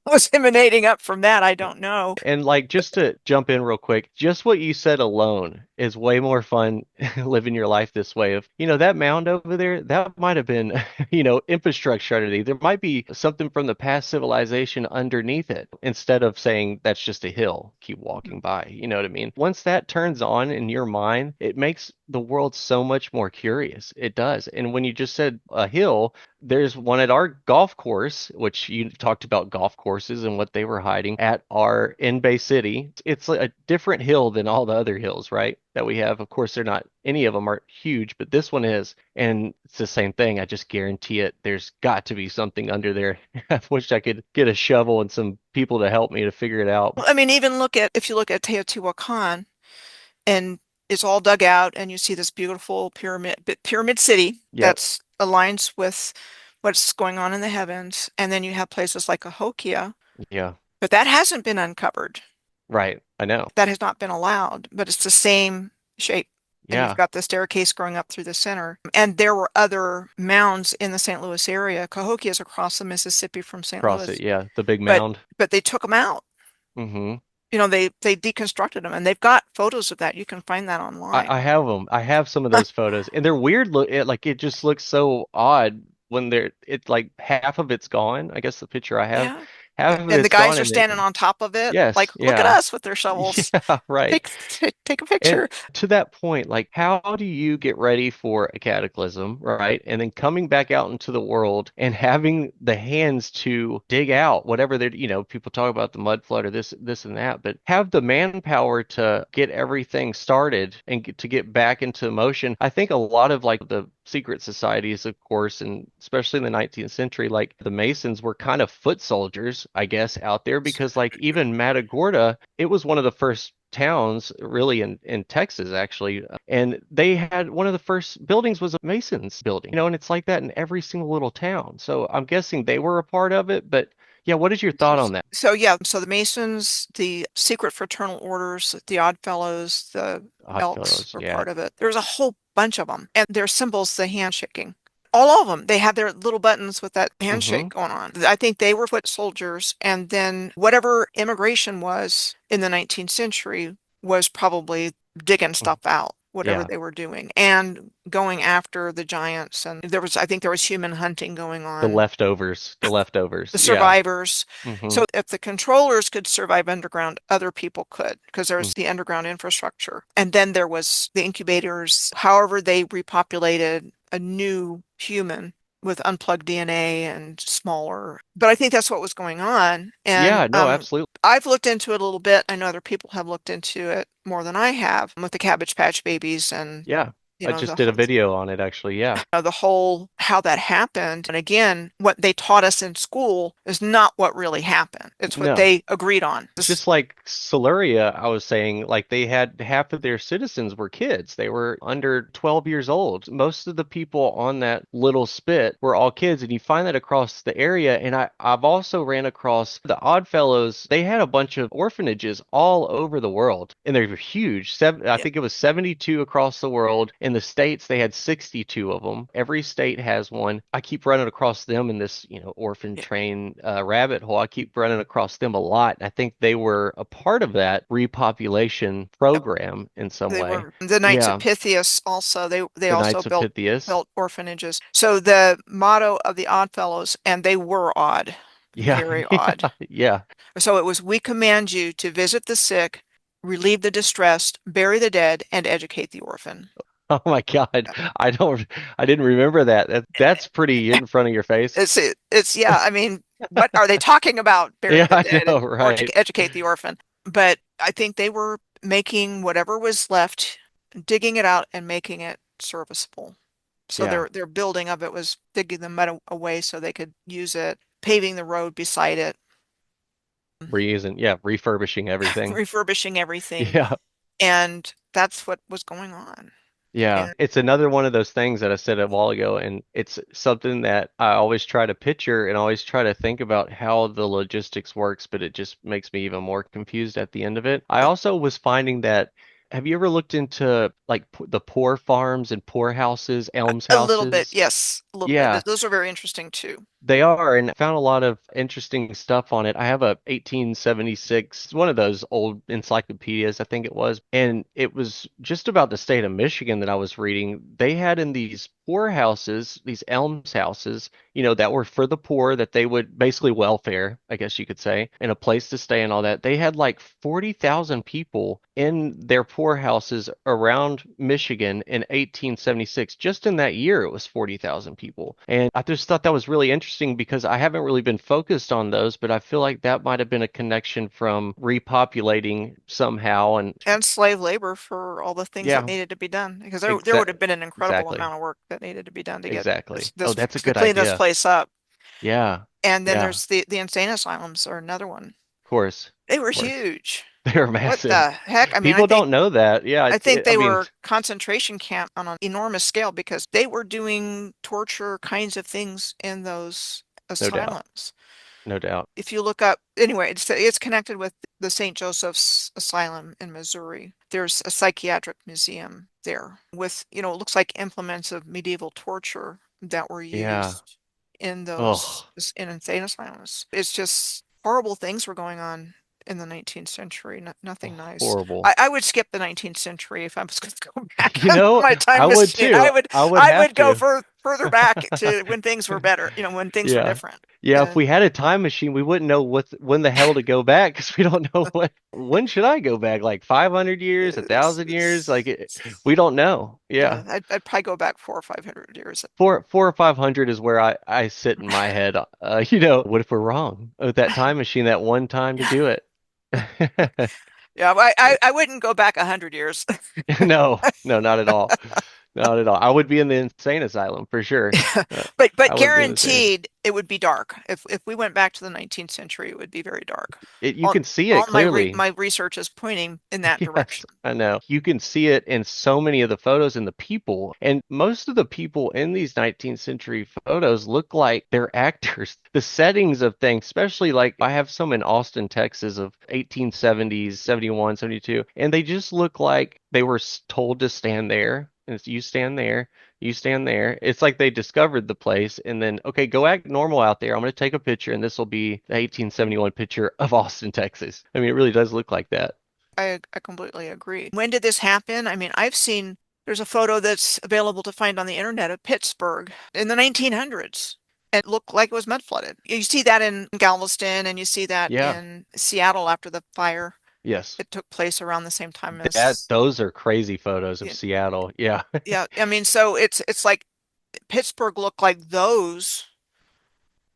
was emanating up from that. I don't know. And like just to jump in real quick, just what you said alone is way more fun living your life this way. Of, that mound over there, that might have been, infrastructure underneath. There might be something from the past civilization underneath it instead of saying that's just a hill, keep walking by. You know what I mean? Once that turns on in your mind, it makes the world so much more curious. It does. And when you just said a hill, there's one at our golf course, which you talked about golf courses and what they were hiding at our in Bay City. It's a different hill than all the other hills, right? That we have. Of course, they're not, any of them are huge, but this one is. And it's the same thing. I just guarantee it. There's got to be something under there. I wish I could get a shovel and some people to help me to figure it out. I mean, even look at if you look at Teotihuacan and it's all dug out and you see this beautiful pyramid city Yep. that's aligns with what's going on in the heavens. And then you have places like Cahokia, Yeah. but that hasn't been uncovered. Right. I know. That has not been allowed, but it's the same shape. And you've Yeah. got the staircase going up through the center. And there were other mounds in the St. Louis area. Cahokia is across the Mississippi from St. Cross it. Louis, Yeah. The big but mound. they took them out. Mm-hmm. They deconstructed them, and they've got photos of that. You can find that online. I have them. I have some of those photos, and they're weird. Like it just looks so odd when it's like half of it's gone. I guess the picture I have, Yeah. half of And the it's gone, guys are and it. standing on top of it. Like, Yes, look at yeah, us with their shovels. yeah, right. Take a And picture. to that point, like, how do you get ready for a cataclysm, right? And then coming back out into the world and having the hands to dig out whatever they're, people talk about the mud flood or this and that, but have the manpower to get everything started and to get back into motion. I think a lot of like the secret societies, of course, and especially in the 19th century, like the Masons were kind of foot soldiers, I guess, out there because like even Matagorda, it was one of the first towns really in Texas actually, and they had one of the first buildings was a Mason's building, and it's like that in every single little town. So I'm guessing they were a part of it, but yeah, what is your thought on that? So yeah, so the Masons, the secret fraternal orders, the Odd Fellows, the Elks Oddfellows, were yeah. part of it. There's a whole bunch of them, and their symbols, the handshaking. All of them, they had their little buttons with that Mm-hmm. handshake going on. I think they were foot soldiers, and then whatever immigration was in the 19th century was probably digging stuff out, whatever Yeah, they were doing, and going after the giants. And I think there was human hunting going the on, leftovers, the the leftovers, yeah. survivors. Mm-hmm. So if the controllers could survive underground, other people could because there's the underground infrastructure. And then there was the incubators, however they repopulated a new human with unplugged DNA and smaller. But I think that's what was going on. And Yeah, no, absolutely. I've looked into it a little bit. I know other people have looked into it more than I have with the Cabbage Patch Babies and Yeah, you I know just the did a video on it actually. Yeah. the whole how that happened. And again, what they taught us in school is not what really happened. It's what No. they agreed on. Just like Siluria, I was saying, like they had half of their citizens were kids. They were under 12 years old. Most of the people on that little spit were all kids, and you find that across the area. And I've also ran across the Oddfellows. They had a bunch of orphanages all over the world, and they're huge. I Yeah. think it was 72 across the world, In the States, they had 62 of them. Every state has one. I keep running across them in this, orphan Yeah, train rabbit hole. I keep running across them a lot. I think they were a part of that repopulation program in some they way. were the Knights of Yeah, Pythias also. They the also Knights of built Pythias. built orphanages. So the motto of the Oddfellows, and they were odd, Yeah, very yeah, odd. yeah. So it was, we command you to visit the sick, relieve the distressed, bury the dead, and educate the orphan. Oh my God. I didn't remember that. That's pretty in front of your face. It's yeah, I mean, what are they talking about? Bury Yeah, the I dead know, and or right. educate the orphan. But I think they were making whatever was left, digging it out and making it serviceable. So Yeah. their building of it was digging the mud away so they could use it, paving the road beside it, Reusing, yeah, refurbishing everything. refurbishing everything, Yeah. and that's what was going on. Yeah, And it's another one of those things that I said a while ago, and it's something that I always try to picture and always try to think about how the logistics works, but it just makes me even more confused at the end of it. I also was finding that, have you ever looked into like the poor farms and poor houses, alms a little bit, houses? yes, a little bit. Yeah, Those are very interesting too. they are, and I found a lot of interesting stuff on it. I have a 1876, one of those old encyclopedias, I think it was, and it was just about the state of Michigan that I was reading. They had in these poor houses, these alms houses, that were for the poor, that they would basically welfare, I guess you could say, and a place to stay and all that. They had like 40,000 people in their poorhouses around Michigan in 1876. Just in that year, it was 40,000 people. And I just thought that was really interesting because I haven't really been focused on those, but I feel like that might have been a connection from repopulating somehow. And And slave labor for all the things that yeah, needed to be done, because there would exact, have been an incredible exactly, amount of work that needed to be done to get exactly. Oh, this that's a to good clean this idea. place up. Yeah, And then yeah, there's the insane asylums are another one. They of were course. huge. They're What massive. the heck? I mean, People don't know that. Yeah, I think I they mean, were concentration camp on an enormous scale because they were doing torture kinds of things in those no doubt, asylums. no doubt. If you look up, anyway, it's connected with the St. Joseph's Asylum in Missouri. There's a psychiatric museum there with, it looks like implements of medieval torture that were Yeah. used in those Oh, in insane asylums. It's just horrible things were going on in the 19th century. Nothing nice. horrible. I would skip the 19th century if I was going to go back You on know, my I time would machine. too. I would I have would go to. further back to when things were better, when things were Yeah. different. Yeah, if we And had a time machine, we wouldn't know when the hell to go back because we don't know when should I go back? Like 500 years, a it's, thousand years? Like it's we don't know. yeah, Yeah. I'd probably go back 400 or 500 years. Four or 500 is where I sit in my head. What if we're wrong with that time machine that one time to do it? Yeah, I wouldn't go back 100 years. No, no, not at all. Not at all. I would be in the insane asylum for sure. Uh, But I would be in the insane. guaranteed it would be dark. If we went back to the 19th century, it would be very dark. You All can see it all clearly. my research is pointing in that Yes, direction. I know. You can see it in so many of the photos and the people. And most of the people in these 19th century photos look like they're actors. The settings of things, especially like I have some in Austin, Texas of 1870s, 71, 72, and they just look like they were told to stand there. And it's you stand there, you stand there. It's like they discovered the place and then, okay, go act normal out there. I'm going to take a picture and this will be the 1871 picture of Austin, Texas. I mean, it really does look like that. I completely agree. When did this happen? I mean, there's a photo that's available to find on the internet of Pittsburgh in the 1900s. It looked like it was mud flooded. You see that in Galveston and you see that Yeah. in Seattle after the fire. Yes. It took place around the same time That as, those are crazy photos of yeah, Seattle. Yeah. yeah. I mean, so it's like Pittsburgh looked like those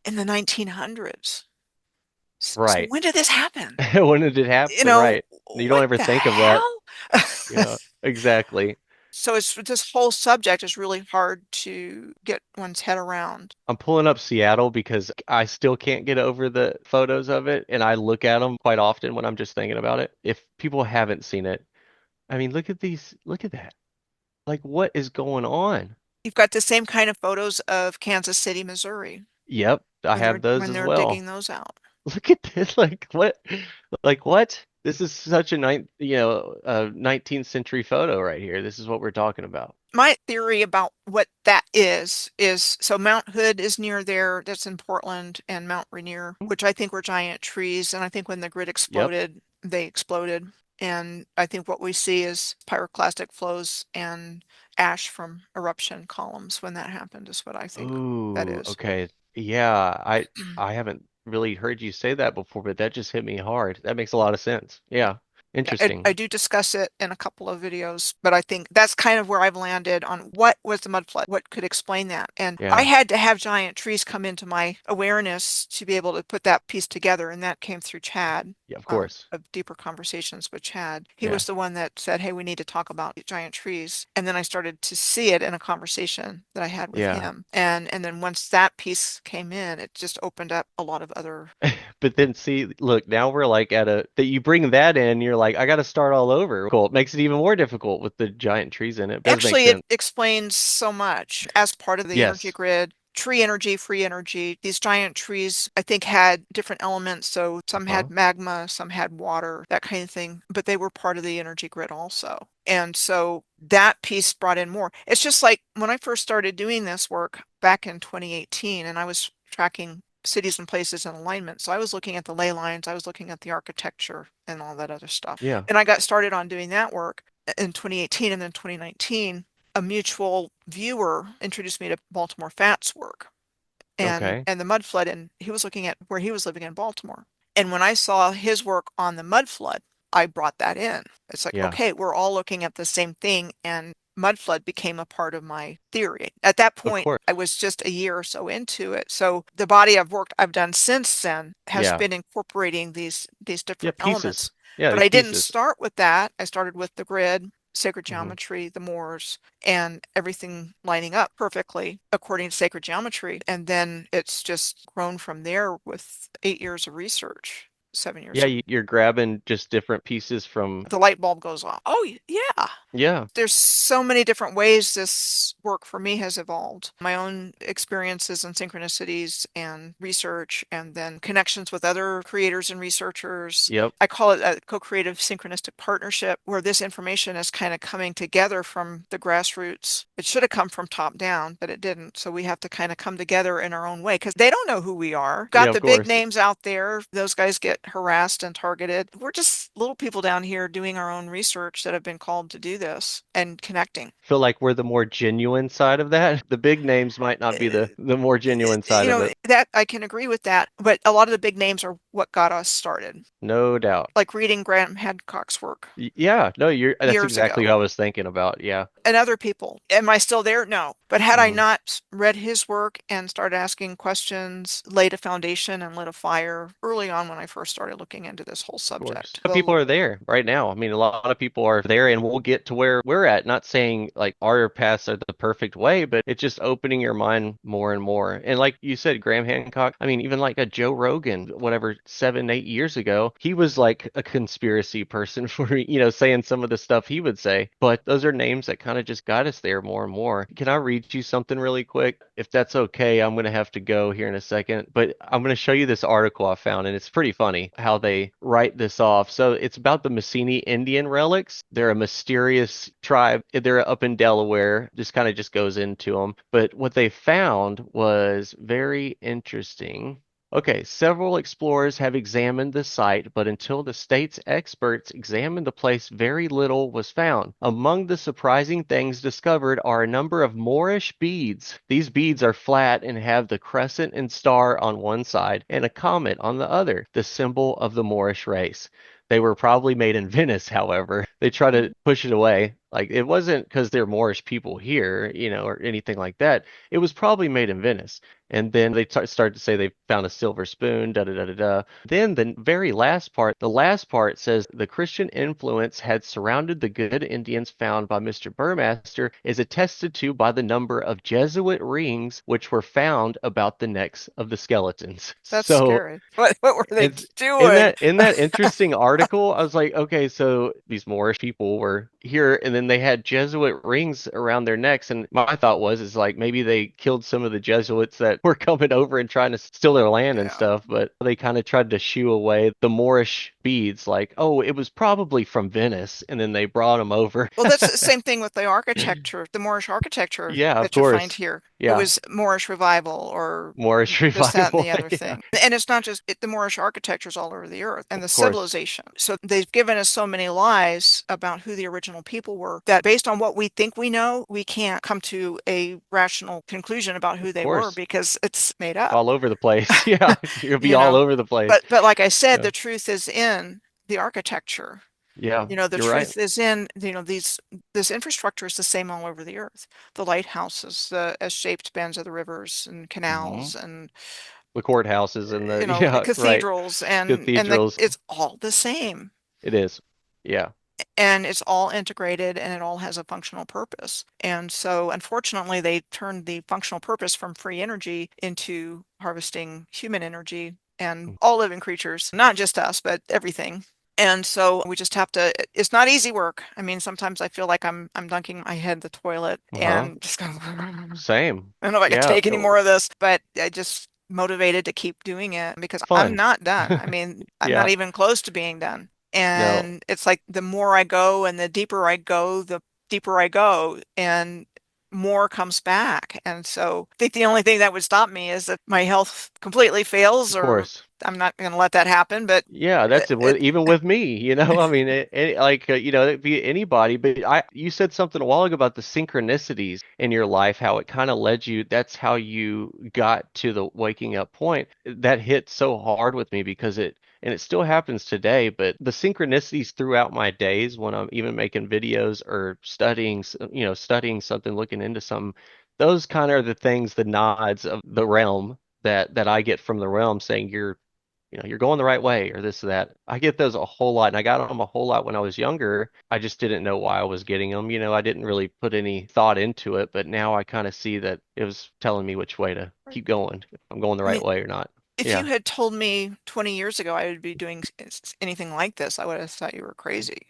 in the 1900s. So Right. when did this happen? When did it happen? Right. You don't What ever the think of that. hell? Yeah, exactly. So it's this whole subject is really hard to get one's head around. I'm pulling up Seattle because I still can't get over the photos of it, and I look at them quite often when I'm just thinking about it. If people haven't seen it, I mean, look at these, look at that. Like, what is going on? You've got the same kind of photos of Kansas City, Missouri, Yep, I have those when as they're well. digging those out. Look at this. Like, what? Like, what? This is such a 19th century photo right here. This is what we're talking about. My theory about what that is so Mount Hood is near there, that's in Portland, and Mount Rainier, which I think were giant trees. And I think when the grid Yep. exploded, they exploded. And I think what we see is pyroclastic flows and ash from eruption columns when that happened, is what I think that Ooh, is. okay. Yeah, I haven't really heard you say that before, but that just hit me hard. That makes a lot of sense. Yeah. I Interesting. do discuss it in a couple of videos, but I think that's kind of where I've landed on what was the mud flood, what could explain that. And I Yeah. had to have giant trees come into my awareness to be able to put that piece together. And that came through Chad, Yeah, of course. of deeper conversations with Chad. He Yeah. was the one that said, "Hey, we need to talk about giant trees." And then I started to see it in a conversation that I had with Yeah. him. And then once that piece came in, it just opened up a lot of other. But then see, look, now we're like at a that you bring that in, you're like, I got to start all over. Cool. It makes it even more difficult with the giant trees in it. It does make Actually, it sense. explains so much as part of the energy Yes. grid. Tree energy, free energy. These giant trees, I think, had different elements. So some Uh-huh. had magma, some had water, that kind of thing, but they were part of the energy grid also. And so that piece brought in more. It's just like when I first started doing this work back in 2018, and I was tracking cities and places in alignment. So I was looking at the ley lines, I was looking at the architecture and all that other stuff. Yeah. And I got started on doing that work in 2018, and then 2019, a mutual viewer introduced me to Baltimore Fat's work and Okay. the mud flood, and he was looking at where he was living in Baltimore. And when I saw his work on the mud flood, I brought that in. It's like, Yeah. okay, we're all looking at the same thing, and mud flood became a part of my theory. At that Of point, course. I was just a year or so into it. So the body of work I've done since then has Yeah. been incorporating these Yeah, different pieces. elements. Yeah, But these I didn't pieces. start with that. I started with the grid, sacred Hmm. geometry, the Moors, and everything lining up perfectly according to sacred geometry. And then it's just grown from there with 8 years of research, 7 years Yeah, of you're grabbing just different pieces from. the light bulb goes off. Oh, yeah. Yeah. There's so many different ways this work for me has evolved. My own experiences and synchronicities and research, and then connections with other creators and researchers. Yep. I call it a co-creative synchronistic partnership where this information is kind of coming together from the grassroots. It should have come from top down, but it didn't. So we have to kind of come together in our own way because they don't know who we are. Yeah, Got of the big course. names out there. Those guys get harassed and targeted. We're just little people down here doing our own research that have been called to do this and connecting. Feel like we're the more genuine side of that. The big names might not be the more genuine side You of know, it. that I can agree with that, but a lot of the big names are what got us started. No doubt. Like reading Graham Hancock's work Yeah, no, that's years exactly ago. what I was thinking about. Yeah. And other people. Am I still there? No. But had I Hmm. not read his work and started asking questions, laid a foundation and lit a fire early on when I first started looking into this whole Of course. subject. People Well, are there right now. I mean, a lot of people are there, and we'll get to where we're at. Not saying like our paths are the perfect way, but it's just opening your mind more and more. And like you said, Graham Hancock, I mean, even like a Joe Rogan, whatever, 7, 8 years ago, he was like a conspiracy person for, saying some of the stuff he would say. But those are names that kind of just got us there more and more. Can I read you something really quick? If that's okay, I'm going to have to go here in a second, but I'm going to show you this article I found, and it's pretty funny how they write this off. So it's about the Messini Indian relics. They're a mysterious tribe. They're up in Delaware. Just kind of just goes into them. But what they found was very interesting. Okay, several explorers have examined the site, but until the state's experts examined the place, very little was found. Among the surprising things discovered are a number of Moorish beads. These beads are flat and have the crescent and star on one side and a comet on the other, the symbol of the Moorish race. They were probably made in Venice, however. They try to push it away. Like it wasn't because they're Moorish people here, or anything like that. It was probably made in Venice. And then they start to say they found a silver spoon, da da da da da. Then the very last part, the last part says the Christian influence had surrounded the good Indians found by Mr. Burmaster is attested to by the number of Jesuit rings which were found about the necks of the skeletons. that's So scary. What were they it's in doing? that interesting article, I was like, okay, so these Moorish people were here, and then they had Jesuit rings around their necks, and my thought was, is like maybe they killed some of the Jesuits that were coming over and trying to steal their land and Yeah. stuff, but they kind of tried to shoo away the Moorish beads like, oh, it was probably from Venice, and then they brought them over. Well, that's the same thing with the architecture, the Moorish architecture Yeah, of that you find course. here. It Yeah, was Moorish revival or Moorish this, that, and revival. the other Yeah, thing. And it's not just the Moorish architecture is all over the earth and the of course, civilization. So they've given us so many lies about who the original people were that based on what we think we know, we can't come to a rational conclusion about of who they were course. because it's made up. All over the place. Yeah, you'll be You all know, over the place. but like I said, Yeah, the truth is in the architecture. yeah, The you're right. truth is in, this infrastructure is the same all over the earth. The lighthouses, the S-shaped bends of the rivers and Hmm. canals and The courthouses and the the yeah, right. cathedrals and Cathedrals. it's all the same. It is. Yeah. And it's all integrated and it all has a functional purpose. And so unfortunately they turned the functional purpose from free energy into harvesting human energy and all living creatures, not just us, but everything. And so we just have to, it's not easy work. I mean, sometimes I feel like I'm dunking my head in the toilet Uh-huh. and just going, I Same. don't know if I can Yeah. take any more of this, but I just motivated to keep doing it because I'm Fun. not done. I mean, I'm not Yeah. even close to being done. No, And it's like the more I go and the deeper I go, the deeper I go and more comes back. And so I think the only thing that would stop me is if my health completely fails of or course. I'm not going to let that happen, but Yeah, that's it. it, Even with me, I mean, like, it'd be anybody. But you said something a while ago about the synchronicities in your life, how it kind of led you. That's how you got to the waking up point. That hit so hard with me because and it still happens today. But the synchronicities throughout my days when I'm even making videos or studying, studying something, looking into something, those kind of are the things, the nods of the realm that I get from the realm saying you're going the right way or this or that. I get those a whole lot, and I got them a whole lot when I was younger. I just didn't know why I was getting them. I didn't really put any thought into it, but now I kind of see that it was telling me which way to keep going, if I'm going the I right mean, way or not. if you Yeah. had told me 20 years ago I would be doing anything like this, I would have thought you were crazy.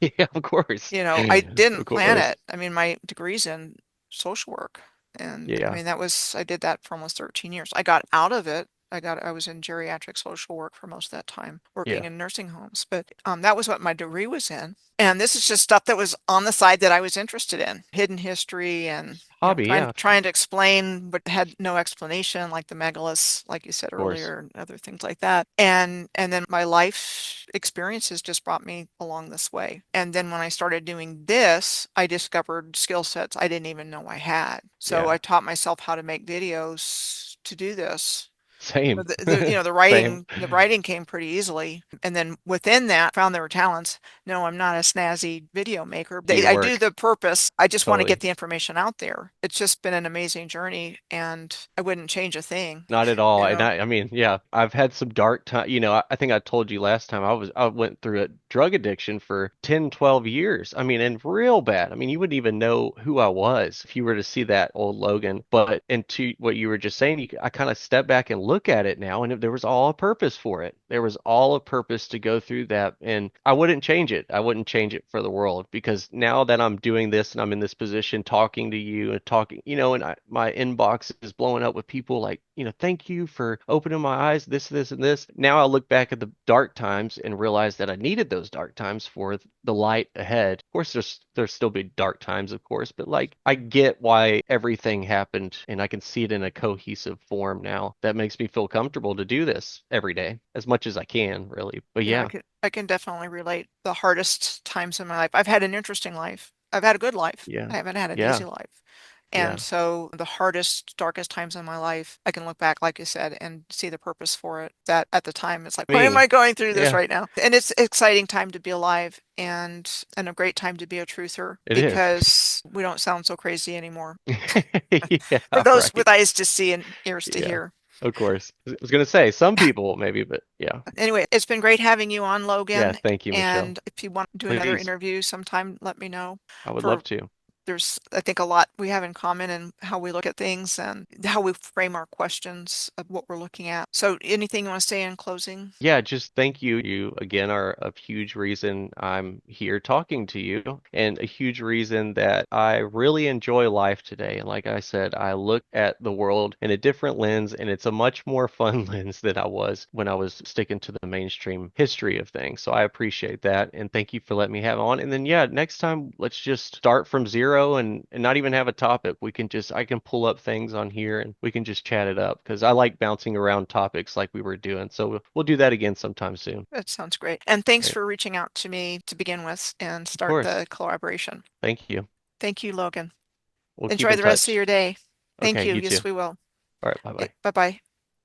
Yeah, of course. I Of didn't plan course. it. I mean, my degree's in social work. And I Yeah. mean, I did that for almost 13 years. I got out of it. I was in geriatric social work for most of that time, working Yeah. in nursing homes. But that was what my degree was in. And this is just stuff that was on the side that I was interested in, hidden history and, Hobby, trying yeah, trying to explain but had no explanation, like the megaliths, like you said of course. earlier, and other things like that. And then my life experiences just brought me along this way. And then when I started doing this, I discovered skill sets I didn't even know I had. So Yeah. I taught myself how to make videos to do this. Same. The Same. writing came pretty easily. And then within that, found there were talents. No, I'm not a snazzy video maker. Do your I do work. the purpose. I just want to get Totally. the information out there. It's just been an amazing journey, and I wouldn't change a thing. Not at all. You And know, I mean, yeah, I've had some dark time. I think I told you last time I went through a drug addiction for 10, 12 years. I mean, and real bad. I mean, you wouldn't even know who I was if you were to see that old Logan. But and to what you were just saying, I kind of step back and look at it now, and there was all a purpose for it. There was all a purpose to go through that, and I wouldn't change it. I wouldn't change it for the world because now that I'm doing this and I'm in this position talking to you and talking, and my inbox is blowing up with people like, thank you for opening my eyes, this, and this. Now I look back at the dark times and realize that I needed those dark times for the light ahead. Of course, there's still be dark times, of course, but like I get why everything happened and I can see it in a cohesive form now. That makes me feel comfortable to do this every day as much as I can, really. But yeah, yeah, I can definitely relate. The hardest times in my life. I've had an interesting life. I've had a good life. yeah, I haven't had an easy yeah, life. And yeah. so the hardest, darkest times in my life, I can look back, like you said, and see the purpose for it. That at the time, it's like, why am Me, I going through this yeah, right now? And it's an exciting time to be alive and a great time to be a truther it is. because we don't sound so crazy anymore. For Yeah, those right. with eyes to see and ears to Yeah, hear. of course. I was gonna say some people maybe, but yeah. Anyway, it's been great having you on, Yeah, Logan. thank you, Michelle. And if you want to do another Please, interview sometime, let me know. I would love For to. there's, I think, a lot we have in common in how we look at things and how we frame our questions of what we're looking at. So anything you want to say in closing? Yeah, just thank you. You again are a huge reason I'm here talking to you, and a huge reason that I really enjoy life today. And like I said, I look at the world in a different lens, and it's a much more fun lens than I was when I was sticking to the mainstream history of things. So I appreciate that, and thank you for letting me have on. And then yeah, next time let's just start from zero and not even have a topic. We can just I can pull up things on here and we can just chat it up because I like bouncing around topics like we were doing. So we'll do that again sometime soon. That sounds great. And thanks Right. for reaching out to me to begin with and Of start course. the collaboration. Thank you. Thank you, Logan. We'll keep Enjoy in the rest of touch. your day. Thank Okay, you. you too. Yes, we will. All right, Okay, bye-bye. bye-bye.